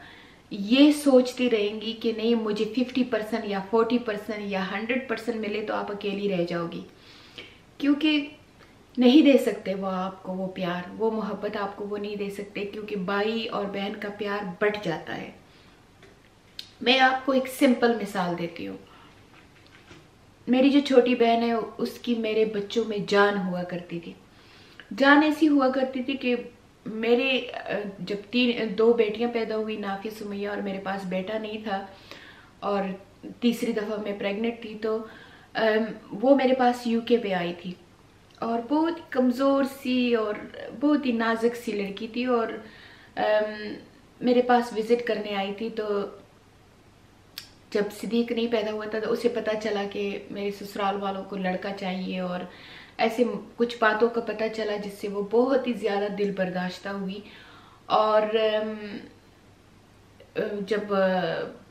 ये सोचती रहेंगी कि नहीं मुझे 50% या 40% या 100% मिले तो आप अकेली रह जाओगी, क्योंकि नहीं दे सकते वो आपको वो प्यार, वो मोहब्बत आपको वो नहीं दे सकते, क्योंकि भाई और बहन का प्यार बट जाता है। मैं आपको एक सिंपल मिसाल देती हूँ। मेरी जो छोटी बहन है उसकी मेरे बच्चों में जान हुआ करती थी। जान ऐसी हुआ करती थी कि मेरे जब 2 बेटियां पैदा हुई, नाफिया सुमैया, और मेरे पास बेटा नहीं था और तीसरी दफ़ा मैं प्रेग्नेंट थी, तो वो मेरे पास यूके पे आई थी और बहुत कमज़ोर सी और बहुत ही नाजुक सी लड़की थी, और मेरे पास विज़िट करने आई थी। तो जब सिद्दीक नहीं पैदा हुआ था तो उसे पता चला कि मेरे ससुराल वालों को लड़का चाहिए, और ऐसे कुछ बातों का पता चला जिससे वो बहुत ही ज़्यादा दिल बर्दाश्ता हुई। और जब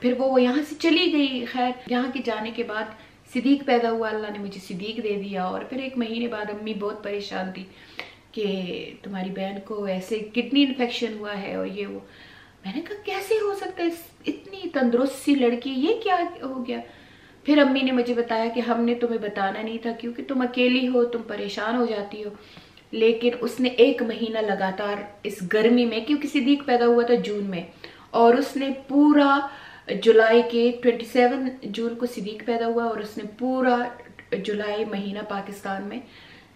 फिर वो यहाँ से चली गई। खैर, यहाँ के जाने के बाद सिद्दीक पैदा हुआ, अल्लाह ने मुझे सिद्दीक दे दिया। और फिर 1 महीने बाद अम्मी बहुत परेशान थी कि तुम्हारी बहन को ऐसे किडनी इन्फेक्शन हुआ है और ये वो। मैंने कहा कैसे हो सकता है, इतनी तंदुरुस्त सी लड़की, ये क्या हो गया। फिर अम्मी ने मुझे बताया कि हमने तुम्हें बताना नहीं था, क्योंकि तुम अकेली हो, तुम परेशान हो जाती हो, لیکن اس نے 1 مہینہ لگاتار اس گرمی میں، کیونکہ صدیق پیدا ہوا تھا جون میں، اور اس نے پورا جولائی کے 27 جون کو صدیق پیدا ہوا، اور اس نے پورا جولائی مہینہ پاکستان میں،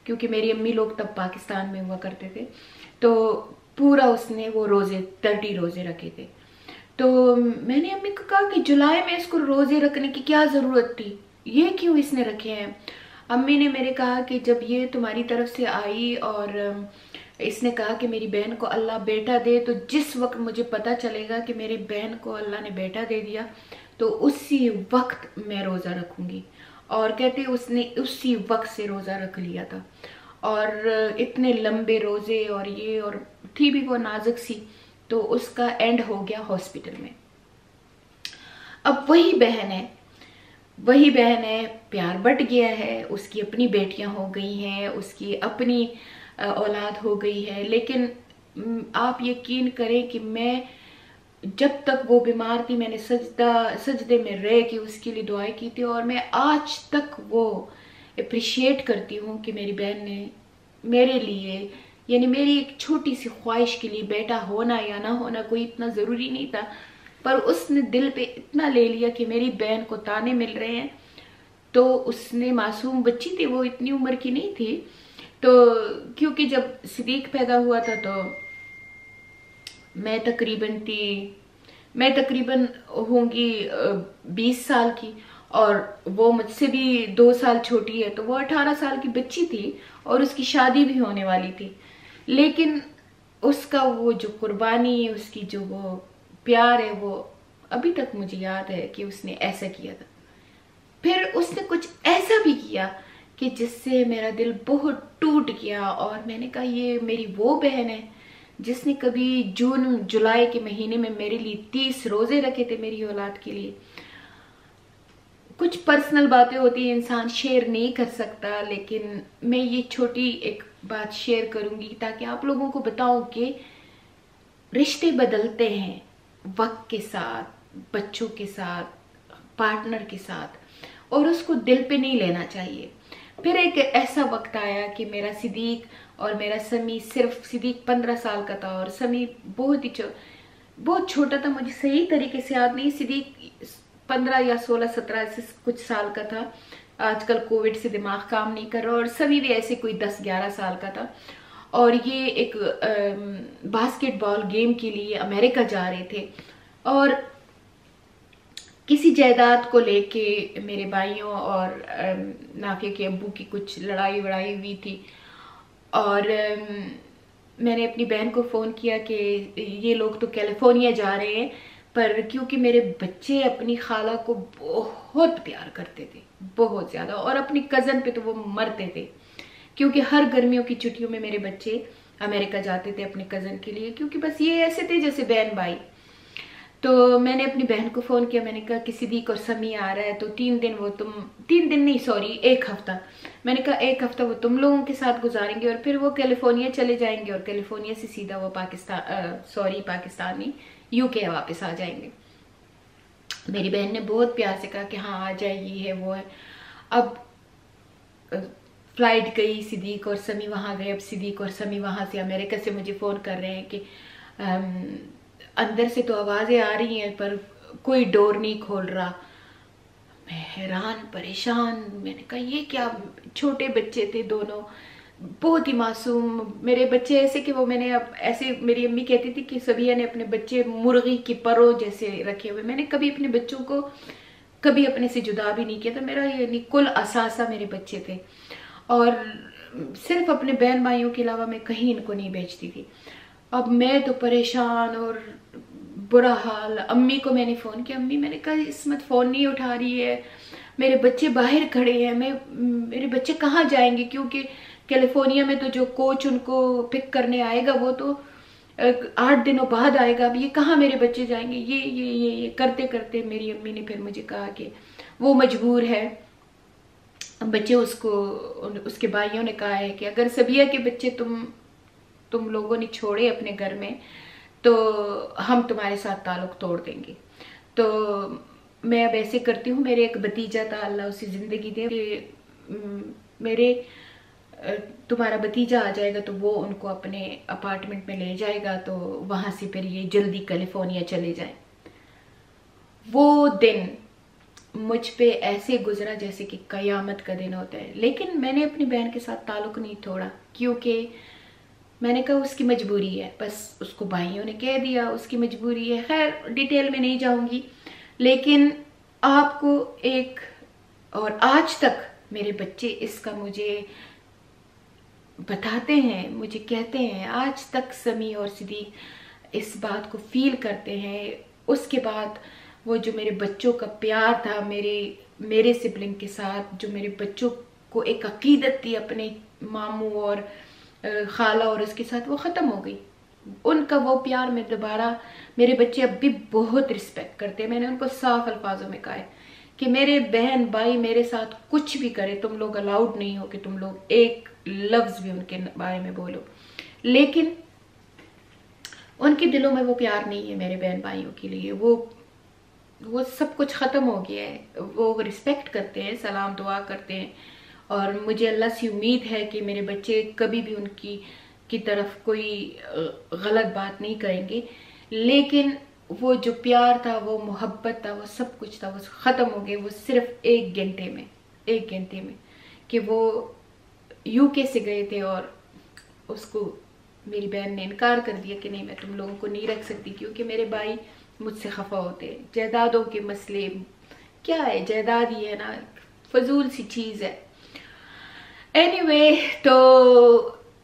کیونکہ میری امی لوگ تب پاکستان میں ہوا کرتے تھے، تو پورا اس نے وہ روزے 30 روزے رکھے تھے. تو میں نے امی کو کہا کہ جولائی میں اس کو روزے رکھنے کی کیا ضرورت تھی، یہ کیوں اس نے رکھے ہیں؟ امی نے میرے کہا کہ جب یہ تمہاری طرف سے آئی اور اس نے کہا کہ میری بہن کو اللہ بیٹا دے، تو جس وقت مجھے پتہ چلے گا کہ میری بہن کو اللہ نے بیٹا دے دیا تو اسی وقت میں روزہ رکھوں گی. اور کہتے اس نے اسی وقت سے روزہ رکھ لیا تھا، اور اتنے لمبے روزے، اور یہ، اور تھی بھی وہ نازک سی، تو اس کا اینڈ ہو گیا ہاسپٹل میں. اب وہی بہن ہے، پیار بٹ گیا ہے، اس کی اپنی بیٹیاں ہو گئی ہیں، اس کی اپنی اولاد ہو گئی ہے. لیکن آپ یقین کریں کہ میں جب تک وہ بیمار تھی میں نے سجدے میں رہ کے اس کے لیے دعائیں کی تھی، اور میں آج تک وہ اپریشیٹ کرتی ہوں کہ میری بہن نے میرے لیے، یعنی میری ایک چھوٹی سی خواہش کے لیے، بیٹا ہونا یا نہ ہونا کوئی اتنا ضروری نہیں تھا، پر اس نے دل پہ اتنا لے لیا کہ میری بہن کو تانے مل رہے ہیں. تو اس نے، معصوم بچی تھی وہ، اتنی عمر کی نہیں تھی، تو کیونکہ جب صدیق پیدا ہوا تھا تو میں تقریباً ہوں گی 20 سال کی، اور وہ مجھ سے بھی 2 سال چھوٹی ہے، تو وہ 18 سال کی بچی تھی، اور اس کی شادی بھی ہونے والی تھی. لیکن اس کا وہ جو قربانی، اس کی جو وہ پیار ہے، وہ ابھی تک مجھے یاد ہے کہ اس نے ایسا کیا تھا. پھر اس نے کچھ ایسا بھی کیا کہ جس سے میرا دل بہت ٹوٹ گیا، اور میں نے کہا یہ میری وہ بہن ہے جس نے کبھی جولائی کے مہینے میں میرے لیے 30 روزے رکھے تھے میری اولاد کے لیے. کچھ پرسنل باتیں ہوتی ہیں، انسان شیئر نہیں کر سکتا، لیکن میں یہ چھوٹی ایک بات شیئر کروں گی تاکہ آپ لوگوں کو بتاؤں کہ رشتے بدلتے ہیں وقت کے ساتھ، بچوں کے ساتھ، پارٹنر کے ساتھ، اور اس کو دل پہ نہیں لینا چاہیے. پھر ایک ایسا وقت آیا کہ میرا صدیق اور میرا سمی، صرف صدیق 15 سال کا تھا اور سمی بہت چھوٹا تھا، مجھے صحیح طریقے سے یاد نہیں، صدیق 15 یا 16 17 سے کچھ سال کا تھا. آج کل کووڈ سے دماغ کام نہیں کر رہا، اور سمی بھی ایسے کوئی 10 11 سال کا تھا. اور یہ ایک باسکٹ بال گیم کے لیے امریکہ جا رہے تھے، اور کسی جائیداد کو لے کے میرے بھائیوں اور نافیہ کے ابو کی کچھ لڑائی ہوئی تھی. اور میں نے اپنی بہن کو فون کیا کہ یہ لوگ تو کیلیفورنیا جا رہے ہیں، پر کیونکہ میرے بچے اپنی خالہ کو بہت پیار کرتے تھے، بہت زیادہ، اور اپنی کزن پہ تو وہ مرتے تھے، کیونکہ ہر گرمیوں کی چھٹیوں میں میرے بچے امریکہ جاتے تھے اپنے کزن کے لیے، کیونکہ بس یہ ایسے تھے جیسے بہن بھائی. تو میں نے اپنی بہن کو فون کیا، میں نے کہا کہ صدیق اور سمی آ رہا ہے، تو 1 ہفتہ، میں نے کہا 1 ہفتہ وہ تم لوگوں کے ساتھ گزاریں گے، اور پھر وہ کیلیفورنیا چلے جائیں گے، اور کیلیفورنیا سے سیدھا وہ پاکستان نہیں، UK واپس آ جائیں گے. میری بہن نے بہت پیار سے کہا کہ ہاں آ جائے، یہ ہے وہ ہے. اب فلائٹ گئی، صدیق اور سمی وہاں گئے. اب صدیق اور سمی وہاں سے امریکہ سے مجھے فون کر رہے ہیں کہ اندر سے تو آوازیں آ رہی ہیں پر کوئی ڈور نہیں کھول رہا. میں حیران پریشان، میں نے کہا یہ کیا؟ چھوٹے بچے تھے دونوں، بہت ہی معصوم میرے بچے، ایسے کہ وہ، میں نے اب ایسے، میری امی کہتی تھی کہ سبیہ نے اپنے بچے مرغی کی پروں جیسے رکھے ہوئے. میں نے کبھی اپنے بچوں کو کبھی اپنے سے جدا بھی نہیں کیا تھا، میرا یعنی کل اثاثہ میرے بچے تھے، اور صرف اپنے بہن بھائیوں کے علاوہ میں کہیں ان کو نہیں بھیجتی تھی. اب میں تو پریشان اور برا حال. امی کو میں نے فون کیا، امی میں نے کہا عصمت فون نہیں اٹھا رہی ہے، میرے بچے باہر کھڑے ہیں، میرے بچے کہاں جائیں گے؟ کیونکہ کیلیفورنیا میں تو جو کوچ ان کو پک کرنے آئے گا وہ تو 8 دنوں بعد آئے گا، اب یہ کہاں میرے بچے جائیں گے؟ یہ کرتے کرتے میری امی نے پھر مجھے کہا کہ وہ مجبور ہے. بچے اس کے بھائیوں نے کہا ہے کہ اگر سبیہ کے بچے تم لوگوں نے چھوڑے اپنے گھر میں تو ہم تمہارے ساتھ تعلق توڑ دیں گے. تو میں اب ایسے کرتی ہوں. میرے ایک بھتیجا تھا، اللہ اسے زندگی دے، میرے تمہارا بھتیجا آ جائے گا تو وہ ان کو اپنے اپارٹمنٹ میں لے جائے گا، تو وہاں سے پھر یہ جلدی کیلیفورنیا چلے جائیں۔ وہ دن مجھ پہ ایسے گزرا جیسے کہ قیامت کا دن ہوتا ہے، لیکن میں نے اپنی بہن کے ساتھ تعلق نہیں توڑا، کیونکہ میں نے کہا اس کی مجبوری ہے، بس اس کو بھائیوں نے کہہ دیا اس کی مجبوری ہے۔ خیر ڈیٹیل میں نہیں جاؤں گی، لیکن آپ کو ایک، اور آج تک میرے بچے اس کا مجھے بتاتے ہیں، مجھے کہتے ہیں، آج تک سمی اور صدیق اس بات کو فیل کرتے ہیں۔ اس کے بعد وہ جو میرے بچوں کا پیار تھا میرے سبلنگ کے ساتھ، جو میرے بچوں کو ایک عقیدت تھی اپنے ماموں اور خالہ اور اس کے ساتھ، وہ ختم ہو گئی۔ ان کا وہ پیار میں دوبارہ، میرے بچے اب بھی بہت رسپیکٹ کرتے ہیں۔ میں نے ان کو صاف الفاظوں میں کہا ہے کہ میرے بہن بھائی میرے ساتھ کچھ بھی کرے، تم لوگ الاؤڈ نہیں ہو کہ تم لوگ ایک لفظ بھی ان کے بارے میں بولو، لیکن ان کے دلوں میں وہ پیار نہیں ہے میرے بہن بھائیوں کے لیے۔ وہ سب کچھ ختم ہو گیا ہے۔ وہ رسپیکٹ کرتے ہیں، سلام دعا کرتے ہیں، اور مجھے اللہ سے امید ہے کہ میرے بچے کبھی بھی ان کی طرف کوئی غلط بات نہیں کریں گے، لیکن وہ جو پیار تھا، وہ محبت تھا، وہ سب کچھ تھا، وہ ختم ہو گیا۔ وہ صرف ایک گھنٹے میں کہ وہ یو کے سے گئے تھے، اور اس کو میری بہن نے انکار کر دیا کہ نہیں میں تم لوگوں کو نہیں رکھ سکتی، کیونکہ میرے بھائی مجھ سے خفا ہوتے ہیں۔ جائیدادوں کے مسئلے کیا ہے، جائیداد ہی ہے نا، فضول سی چیز ہے۔ اینی تو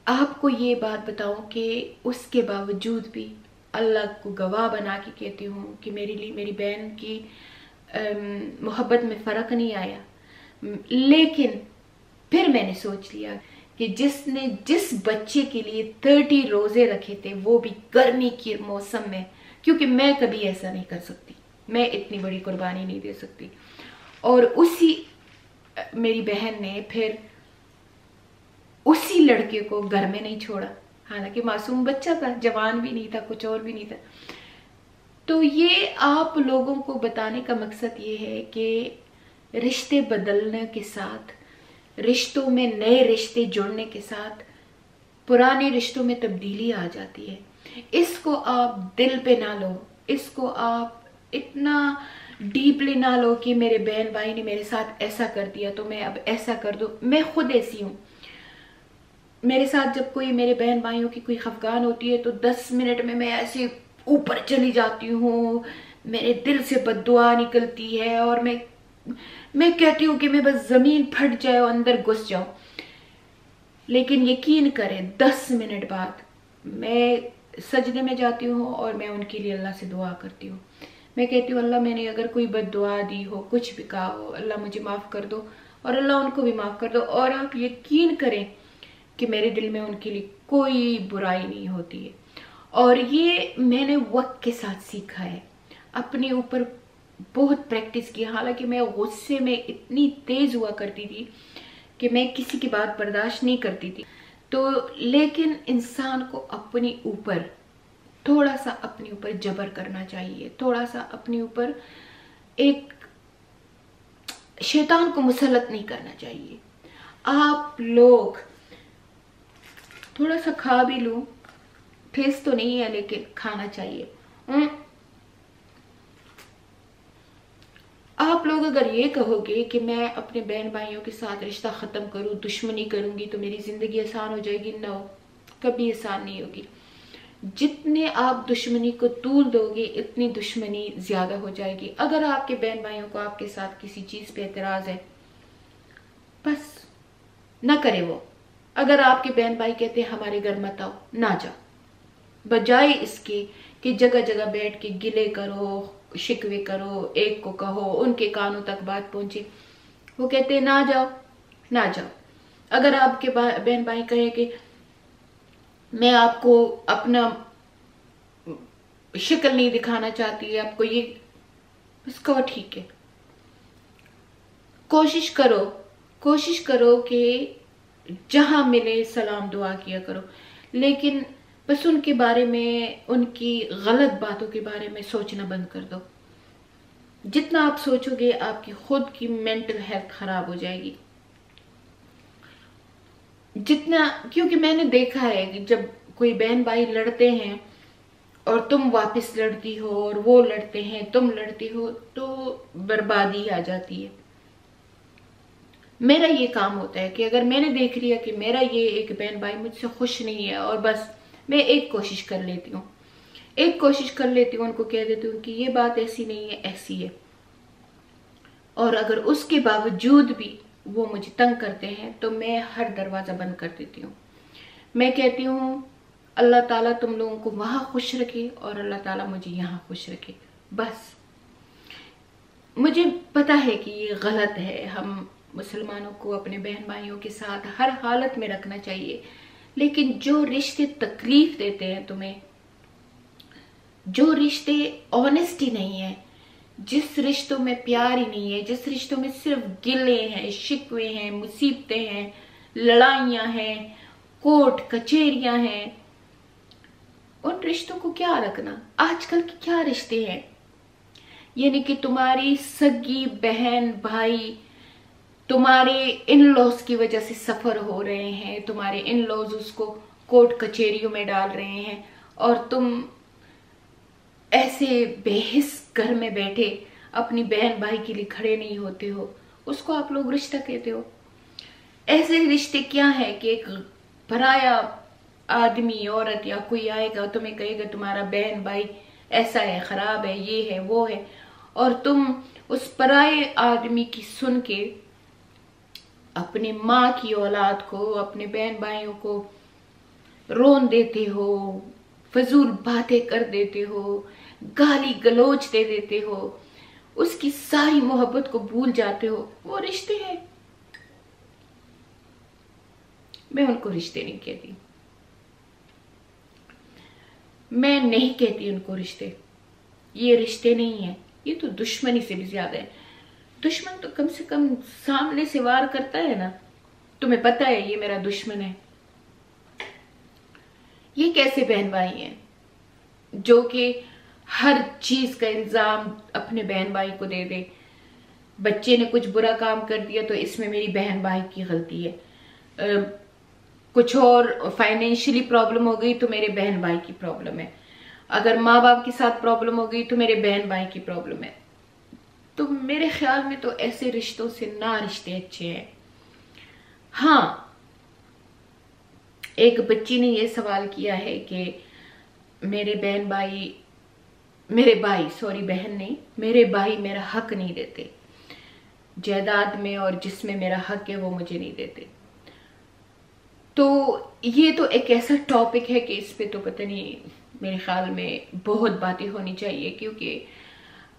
آپ کو یہ بات بتاؤں کہ اس کے باوجود بھی اللہ کو گواہ بنا کے کہتی ہوں کہ میرے لیے میری بہن کی محبت میں فرق نہیں آیا، لیکن پھر میں نے سوچ لیا کہ جس بچے کے لیے 30 روزے رکھے تھے، وہ بھی گرمی کے موسم میں، کیونکہ میں کبھی ایسا نہیں کر سکتی، میں اتنی بڑی قربانی نہیں دے سکتی، اور میری بہن نے پھر اسی لڑکے کو گھر میں نہیں چھوڑا، حالانکہ معصوم بچہ تھا، جوان بھی نہیں تھا، کچھ اور بھی نہیں تھا۔ تو یہ آپ لوگوں کو بتانے کا مقصد یہ ہے کہ رشتے بدلنے کے ساتھ، رشتوں میں نئے رشتے جڑنے کے ساتھ پرانے رشتوں میں تبدیلی آ جاتی ہے۔ اس کو آپ دل پہ نہ لو، اس کو آپ اتنا ڈیپلی نہ لو کہ میرے بہن بھائی نے میرے ساتھ ایسا کر دیا تو میں اب ایسا کر دوں۔ میں خود ایسی ہوں، میرے ساتھ جب کوئی میرے بہن بھائیوں کی کوئی خفگان ہوتی ہے تو 10 منٹ میں ایسے اوپر چلی جاتی ہوں، میرے دل سے بد دعا نکلتی ہے، اور میں کہتی ہوں کہ میں بس زمین پھٹ جائے اور اندر گھس جاؤں، لیکن یقین کریں 10 منٹ بعد میں سجدے میں جاتی ہوں اور میں ان کے لیے اللہ سے دعا کرتی ہوں۔ میں کہتی ہوں اللہ میں نے اگر کوئی بد دعا دی ہو، کچھ بھی کہا ہو، اللہ مجھے معاف کر دو، اور اللہ ان کو بھی معاف کر دو، اور آپ یقین کریں کہ میرے دل میں ان کے لیے کوئی برائی نہیں ہوتی ہے۔ اور یہ میں نے وقت کے ساتھ سیکھا ہے، اپنے اوپر بہت پریکٹس کی۔ حالانکہ میں غصے میں اتنی تیز ہوا کرتی تھی کہ میں کسی کی بات برداشت نہیں کرتی تھی، تو لیکن انسان کو اپنے اوپر تھوڑا سا اپنے اوپر جبر کرنا چاہیے، تھوڑا سا اپنے اوپر ایک شیطان کو مسلط نہیں کرنا چاہیے۔ آپ لوگ تھوڑا سا کھا بھی لوں، ٹیسٹ تو نہیں ہے لیکن کھانا چاہیے۔ آپ لوگ اگر یہ کہو گے کہ میں اپنے بہن بھائیوں کے ساتھ رشتہ ختم کروں، دشمنی کروں گی تو میری زندگی آسان ہو جائے گی، نو، کبھی آسان نہیں ہوگی۔ جتنے آپ دشمنی کو طول دو گے اتنی دشمنی زیادہ ہو جائے گی۔ اگر آپ کے بہن بھائیوں کو آپ کے ساتھ کسی چیز پہ اعتراض ہے، بس نہ کرے وہ۔ اگر آپ کے بہن بھائی کہتے ہیں ہمارے گھر مت آؤ، نہ جاؤ، بجائے اس کے کہ جگہ جگہ بیٹھ کے گلے کرو، شکوے کرو، ایک کو کہو، ان کے کانوں تک بات پہنچے۔ وہ کہتے ہیں نہ جاؤ، نہ جاؤ۔ اگر آپ کے بہن بھائی کہے کہ میں آپ کو اپنا شکل نہیں دکھانا چاہتی، آپ کو یہ، بس کہو ٹھیک ہے۔ کوشش کرو کہ جہاں ملے سلام دعا کیا کرو، لیکن بس ان کے بارے میں، ان کی غلط باتوں کے بارے میں سوچنا بند کر دو۔ جتنا آپ سوچو گے آپ کی خود کی مینٹل ہیلتھ خراب ہو جائے گی۔ जितना, क्योंकि मैंने देखा है कि जब कोई बहन भाई लड़ते हैं और तुम वापस लड़ती हो और वो लड़ते हैं तुम लड़ती हो, तो बर्बादी आ जाती है। मेरा ये काम होता है कि अगर मैंने देख लिया कि मेरा ये एक बहन भाई मुझसे खुश नहीं है, और बस मैं एक कोशिश कर लेती हूँ, उनको कह देती हूँ कि ये बात ऐसी नहीं है, ऐसी है। और अगर उसके बावजूद भी वो मुझे तंग करते हैं तो मैं हर दरवाजा बंद कर देती हूँ। मैं कहती हूँ अल्लाह ताला तुम लोगों को वहां खुश रखे और अल्लाह ताला मुझे यहाँ खुश रखे। बस मुझे पता है कि ये गलत है, हम मुसलमानों को अपने बहन भाइयों के साथ हर हालत में रखना चाहिए, लेकिन जो रिश्ते तकलीफ देते हैं तुम्हें, जो रिश्ते ऑनेस्टी नहीं है, जिस रिश्तों में प्यार ही नहीं है, जिस रिश्तों में सिर्फ गिले हैं, शिकवे हैं, मुसीबतें हैं, लड़ाइयां हैं, कोर्ट कचहरियां हैं, उन रिश्तों को क्या रखना। आजकल के क्या रिश्ते हैं, यानी कि तुम्हारी सगी बहन भाई तुम्हारे इन लॉज की वजह से सफर हो रहे हैं, तुम्हारे इन लॉज उसको कोर्ट कचहरियों में डाल रहे हैं, और तुम ऐसे बेहिस घर में बैठे अपनी बहन भाई के लिए खड़े नहीं होते हो, उसको आप लोग रिश्ता कहते हो। ऐसे रिश्ते क्या है कि एक पराया आदमी, औरत या कोई आएगा तुम्हें कहेगा तुम्हारा बहन भाई ऐसा है, खराब है, ये है, वो है, और तुम उस पराये आदमी की सुन के अपनी माँ की औलाद को, अपने बहन भाइयों को रोन देते हो, फजूल बातें कर देते हो, गाली गलोच दे देते हो, उसकी सारी मोहब्बत को भूल जाते हो। वो रिश्ते हैं? मैं उनको रिश्ते नहीं कहती, मैं नहीं कहती उनको रिश्ते। ये रिश्ते नहीं है, ये तो दुश्मनी से भी ज्यादा है। दुश्मन तो कम से कम सामने से वार करता है ना, तुम्हें पता है ये मेरा दुश्मन है। ये कैसे बहन भाई हैं जो कि हर चीज का इल्जाम अपने बहन भाई को दे दे। बच्चे ने कुछ बुरा काम कर दिया तो इसमें मेरी बहन भाई की गलती है, कुछ और फाइनेंशियली प्रॉब्लम हो गई तो मेरे बहन भाई की प्रॉब्लम है, अगर माँ बाप के साथ प्रॉब्लम हो गई तो मेरे बहन भाई की प्रॉब्लम है। तो मेरे ख्याल में तो ऐसे रिश्तों से ना रिश्ते अच्छे हैं। हाँ, एक बच्ची ने ये सवाल किया है कि मेरे बहन भाई, मेरे भाई, सॉरी बहन नहीं, मेरे भाई मेरा हक नहीं देते जायदाद में, और जिसमें मेरा हक है वो मुझे नहीं देते। तो ये तो एक ऐसा टॉपिक है कि इस पे तो पता नहीं, मेरे ख्याल में बहुत बातें होनी चाहिए, क्योंकि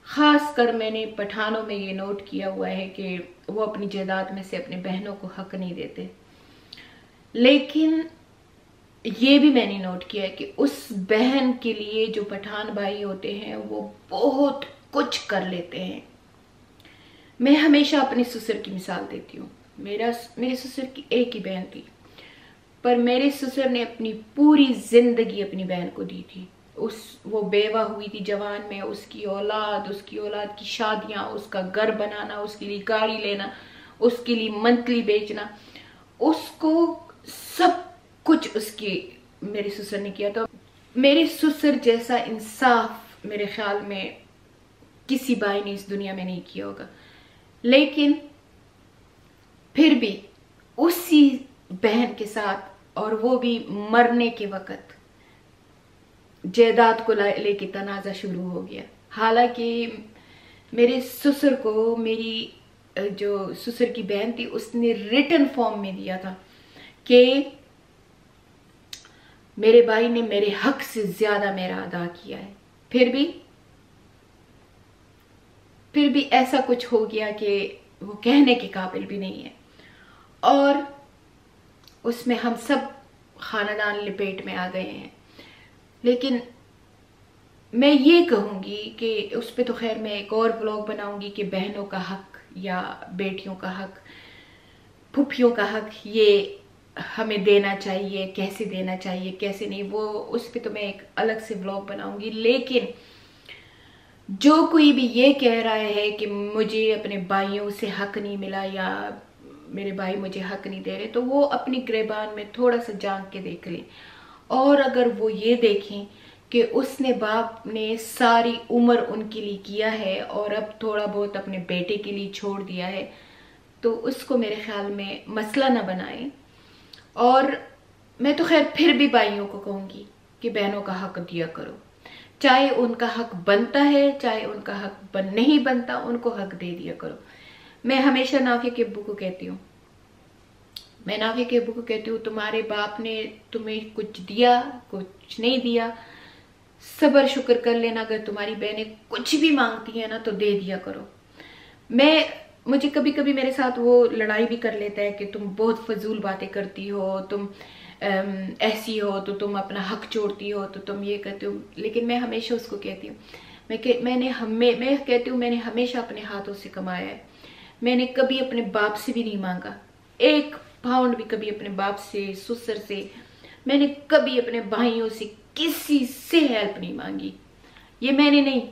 खास कर मैंने पठानों में ये नोट किया हुआ है कि वो अपनी जायदाद में से अपने बहनों को हक नहीं देते। लेकिन ये भी मैंने नोट किया है कि उस बहन के लिए जो पठान भाई होते हैं वो बहुत कुछ कर लेते हैं। मैं हमेशा अपने ससुर की मिसाल देती हूँ। मेरे ससुर की एक ही बहन थी, पर मेरे ससुर ने अपनी पूरी जिंदगी अपनी बहन को दी थी। वो बेवा हुई थी जवान में, उसकी औलाद की शादियां, उसका घर बनाना, उसके लिए गाड़ी लेना, उसके लिए मंथली बेचना, उसको सब कुछ उसकी मेरे ससुर ने किया। तो मेरे ससुर जैसा इंसाफ मेरे ख्याल में किसी भाई ने इस दुनिया में नहीं किया होगा। लेकिन फिर भी उसी बहन के साथ, और वो भी मरने के वक्त, जायदाद को लेके तनाजा शुरू हो गया। हालांकि मेरे ससुर को मेरी जो ससुर की बहन थी उसने रिटन फॉर्म में दिया था कि मेरे भाई ने मेरे हक से ज्यादा मेरा अदा किया है। फिर भी ऐसा कुछ हो गया कि वो कहने के काबिल भी नहीं है, और उसमें हम सब खानदान लिपेट में आ गए हैं। लेकिन मैं ये कहूंगी कि उस पे तो खैर मैं एक और ब्लॉग बनाऊंगी कि बहनों का हक या बेटियों का हक, फूफियों का हक, ये हमें देना चाहिए, कैसे देना चाहिए कैसे नहीं, वो उस पे तो मैं एक अलग से ब्लॉग बनाऊंगी। लेकिन जो कोई भी ये कह रहा है कि मुझे अपने भाइयों से हक नहीं मिला या मेरे भाई मुझे हक नहीं दे रहे, तो वो अपनी गिरबान में थोड़ा सा झांक के देख लें। और अगर वो ये देखें कि उसने बाप ने सारी उम्र उनके लिए किया है और अब थोड़ा बहुत अपने बेटे के लिए छोड़ दिया है, तो उसको मेरे ख्याल में मसला ना बनाएं। और मैं तो खैर फिर भी भाइयों को कहूँगी कि बहनों का हक दिया करो, चाहे उनका हक बनता है चाहे उनका हक नहीं बनता, उनको हक दे दिया करो। मैं हमेशा नाफिया के अब्बू को कहती हूँ, तुम्हारे बाप ने तुम्हें कुछ दिया कुछ नहीं दिया, सब्र शुक्र कर लेना। अगर तुम्हारी बहनें कुछ भी मांगती है ना तो दे दिया करो। मुझे कभी कभी मेरे साथ वो लड़ाई भी कर लेता है कि तुम बहुत फजूल बातें करती हो, तुम ऐसी हो, तो तुम अपना हक छोड़ती हो, तो तुम ये कहते हो। लेकिन मैं हमेशा उसको कहती हूँ, मैं कहती हूँ मैंने हमेशा अपने हाथों से कमाया है, मैंने कभी अपने बाप से भी नहीं मांगा, 1 पाउंड भी कभी अपने बाप से, ससुर से, मैंने कभी अपने भाइयों से किसी से हेल्प नहीं मांगी। ये मैंने नहीं,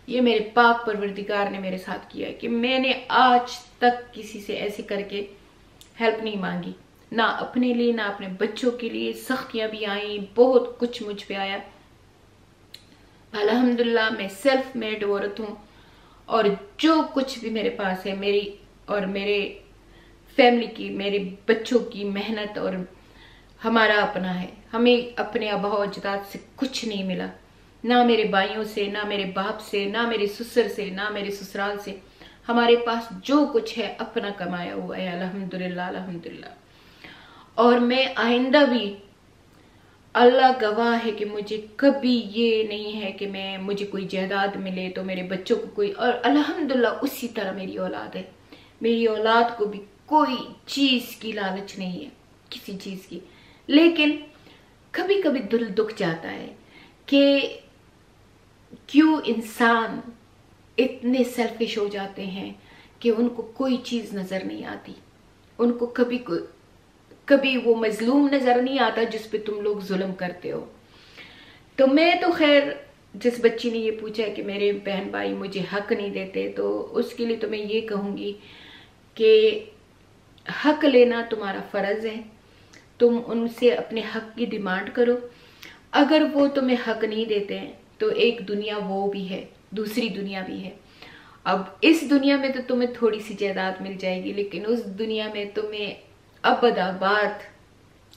ये मेरे पाक परवरदिगार ने मेरे साथ किया है कि मैंने आज तक किसी से ऐसे करके हेल्प नहीं मांगी, ना अपने लिए ना अपने बच्चों के लिए। सख्तियां भी आई, बहुत कुछ मुझ पे आया। अल्हम्दुलिल्लाह मैं सेल्फ मेड औरत हूँ और जो कुछ भी मेरे पास है मेरी और मेरे फैमिली की, मेरे बच्चों की मेहनत और हमारा अपना है। हमें अपने आबा अजदाद से कुछ नहीं मिला, ना मेरे भाइयों से, ना मेरे बाप से, ना मेरे ससुर से, ना मेरे ससुराल से। हमारे पास जो कुछ है अपना कमाया हुआ है, अल्हम्दुलिल्लाह अल्हम्दुलिल्लाह। और मैं आइंदा भी, अल्लाह गवाह है कि मुझे कभी ये नहीं है कि मुझे कोई जायदाद मिले तो मेरे बच्चों को कोई, और अल्हम्दुलिल्लाह उसी तरह मेरी औलाद है। मेरी औलाद को भी कोई चीज की लालच नहीं है, किसी चीज की। लेकिन कभी कभी दिल दुख जाता है कि क्यों इंसान इतने सेल्फिश हो जाते हैं कि उनको कोई चीज नजर नहीं आती, उनको कभी वो मजलूम नजर नहीं आता जिस पे तुम लोग जुल्म करते हो। तो मैं तो खैर, जिस बच्ची ने ये पूछा है कि मेरे बहन भाई मुझे हक नहीं देते, तो उसके लिए तो मैं ये कहूंगी कि हक लेना तुम्हारा फर्ज है, तुम उनसे अपने हक की डिमांड करो। अगर वो तुम्हें हक नहीं देते हैं तो एक दुनिया वो भी है, दूसरी दुनिया भी है। अब इस दुनिया में तो तुम्हें थोड़ी सी जायदाद मिल जाएगी, लेकिन उस दुनिया में तुम्हें अबदाबाद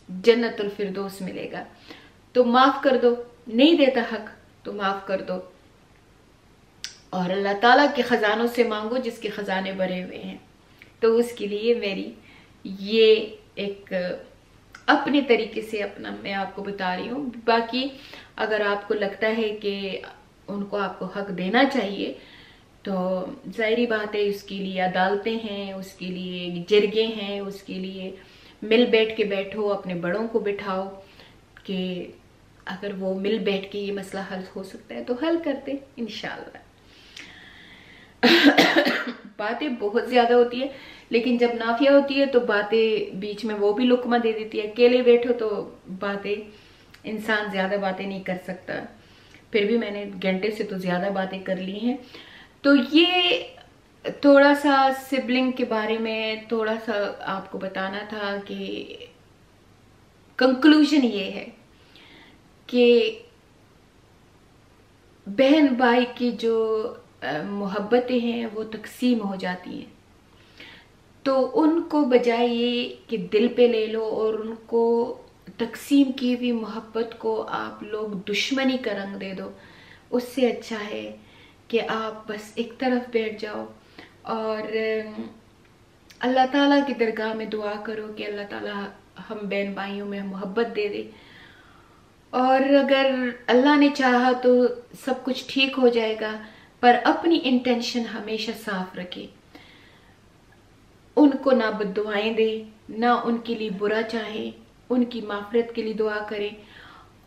जन्नतुल फिरदौस मिलेगा। तो माफ कर दो, नहीं देता हक तो माफ कर दो, और अल्लाह ताला के खजानों से मांगो जिसके खजाने भरे हुए हैं। तो उसके लिए मेरी ये एक अपने तरीके से अपना मैं आपको बता रही हूँ। बाकी अगर आपको लगता है कि उनको आपको हक देना चाहिए तो जाहिर बात है, उसके लिए अदालतें हैं, उसके लिए जरगे हैं, उसके लिए मिल बैठ के बैठो, अपने बड़ों को बिठाओ कि अगर वो मिल बैठ के ये मसला हल हो सकता है तो हल करते इंशाल्लाह। बातें बहुत ज्यादा होती है, लेकिन जब नाफिया होती है तो बातें बीच में वो भी लुकमा दे देती है। अकेले बैठो तो बातें, इंसान ज्यादा बातें नहीं कर सकता। फिर भी मैंने घंटे से तो ज्यादा बातें कर ली हैं। तो ये थोड़ा सा सिबलिंग के बारे में थोड़ा सा आपको बताना था कि कंक्लूजन ये है कि बहन भाई की जो मोहब्बतें हैं वो तकसीम हो जाती हैं, तो उनको बजाय ये कि दिल पे ले लो और उनको तकसीम की हुई मोहब्बत को आप लोग दुश्मनी का रंग दे दो। उससे अच्छा है कि आप बस एक तरफ बैठ जाओ और अल्लाह ताला की दरगाह में दुआ करो कि अल्लाह ताला हम बहन भाइयों में मोहब्बत दे दे। और अगर अल्लाह ने चाहा तो सब कुछ ठीक हो जाएगा, पर अपनी इंटेंशन हमेशा साफ रखे। उनको ना बद्दुआएं दे, ना उनके लिए बुरा चाहे, उनकी माफरत के लिए दुआ करें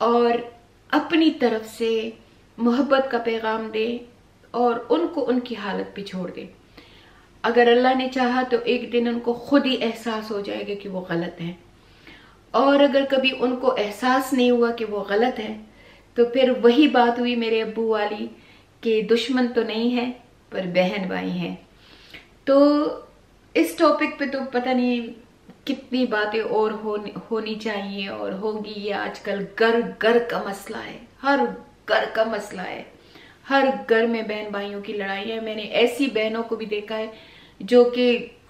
और अपनी तरफ से मोहब्बत का पैगाम दे और उनको उनकी हालत पे छोड़ दे। अगर अल्लाह ने चाहा तो एक दिन उनको खुद ही एहसास हो जाएगा कि वो गलत है, और अगर कभी उनको एहसास नहीं हुआ कि वो गलत है तो फिर वही बात हुई मेरे अब्बू वाली कि दुश्मन तो नहीं है पर बहन भाई हैं। तो इस टॉपिक पे तो पता नहीं कितनी बातें और होनी चाहिए और होगी। ये आजकल घर घर का मसला है, हर घर का मसला है। हर घर में बहन भाइयों की लड़ाई है। मैंने ऐसी बहनों को भी देखा है जो कि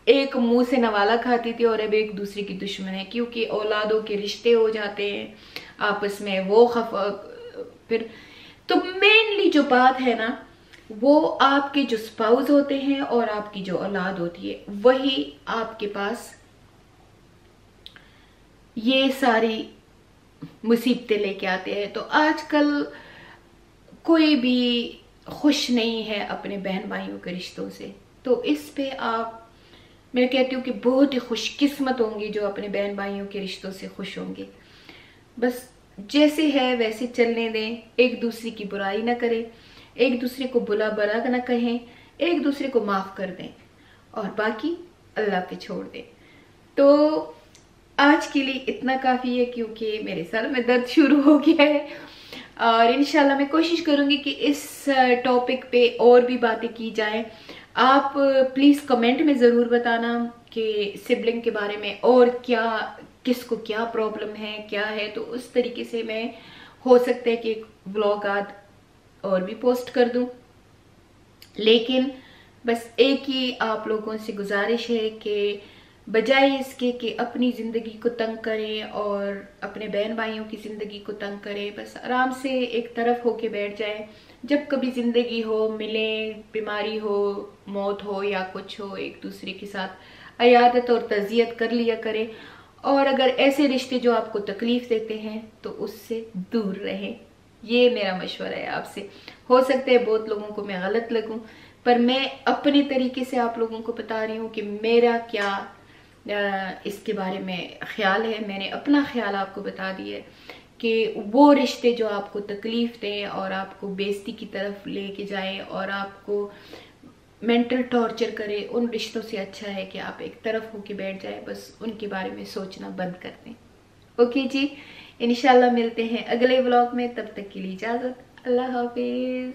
एक मुंह से नवाला खाती थी और अब एक दूसरे की दुश्मन है, क्योंकि औलादों के रिश्ते हो जाते हैं आपस में, वो फिर तो मेनली जो बात है ना, वो आपके जो स्पाउस होते हैं और आपकी जो औलाद होती है, वही आपके पास ये सारी मुसीबतें लेके आते हैं। तो आजकल कोई भी खुश नहीं है अपने बहन भाइयों के रिश्तों से। तो इस पे मैं कहती हूँ कि बहुत ही खुशकिस्मत होंगे जो अपने बहन भाइयों के रिश्तों से खुश होंगे। बस जैसे है वैसे चलने दें, एक दूसरे की बुराई ना करें, एक दूसरे को बुला भला ना कहें, एक दूसरे को माफ कर दें और बाकी अल्लाह पे छोड़ दें। तो आज के लिए इतना काफी है, क्योंकि मेरे सर में दर्द शुरू हो गया है और इंशाल्लाह मैं कोशिश करूंगी कि इस टॉपिक पे और भी बातें की जाए। आप प्लीज कमेंट में जरूर बताना कि सिबलिंग के बारे में और क्या, किसको क्या प्रॉब्लम है, क्या है। तो उस तरीके से मैं हो सकता है कि एक व्लॉग आज और भी पोस्ट कर दूं। लेकिन बस एक ही आप लोगों से गुजारिश है कि बजाय इसके कि अपनी जिंदगी को तंग करें और अपने बहन भाइयों की जिंदगी को तंग करें, बस आराम से एक तरफ होके बैठ जाए। जब कभी जिंदगी हो, मिले, बीमारी हो, मौत हो या कुछ हो, एक दूसरे के साथ अयादत और तज़ियत कर लिया करें। और अगर ऐसे रिश्ते जो आपको तकलीफ देते हैं तो उससे दूर रहें। ये मेरा मशवरा है आपसे। हो सकता है बहुत लोगों को मैं गलत लगूं, पर मैं अपने तरीके से आप लोगों को बता रही हूँ कि मेरा क्या इसके बारे में ख्याल है। मैंने अपना ख्याल आपको बता दिया है कि वो रिश्ते जो आपको तकलीफ दें और आपको बेइज्जती की तरफ लेके जाएं और आपको मेंटल टॉर्चर करे, उन रिश्तों से अच्छा है कि आप एक तरफ होके बैठ जाए, बस उनके बारे में सोचना बंद कर दें। ओके जी, इंशाल्लाह मिलते हैं अगले व्लॉग में। तब तक के लिए इजाजत, अल्लाह हाफिज।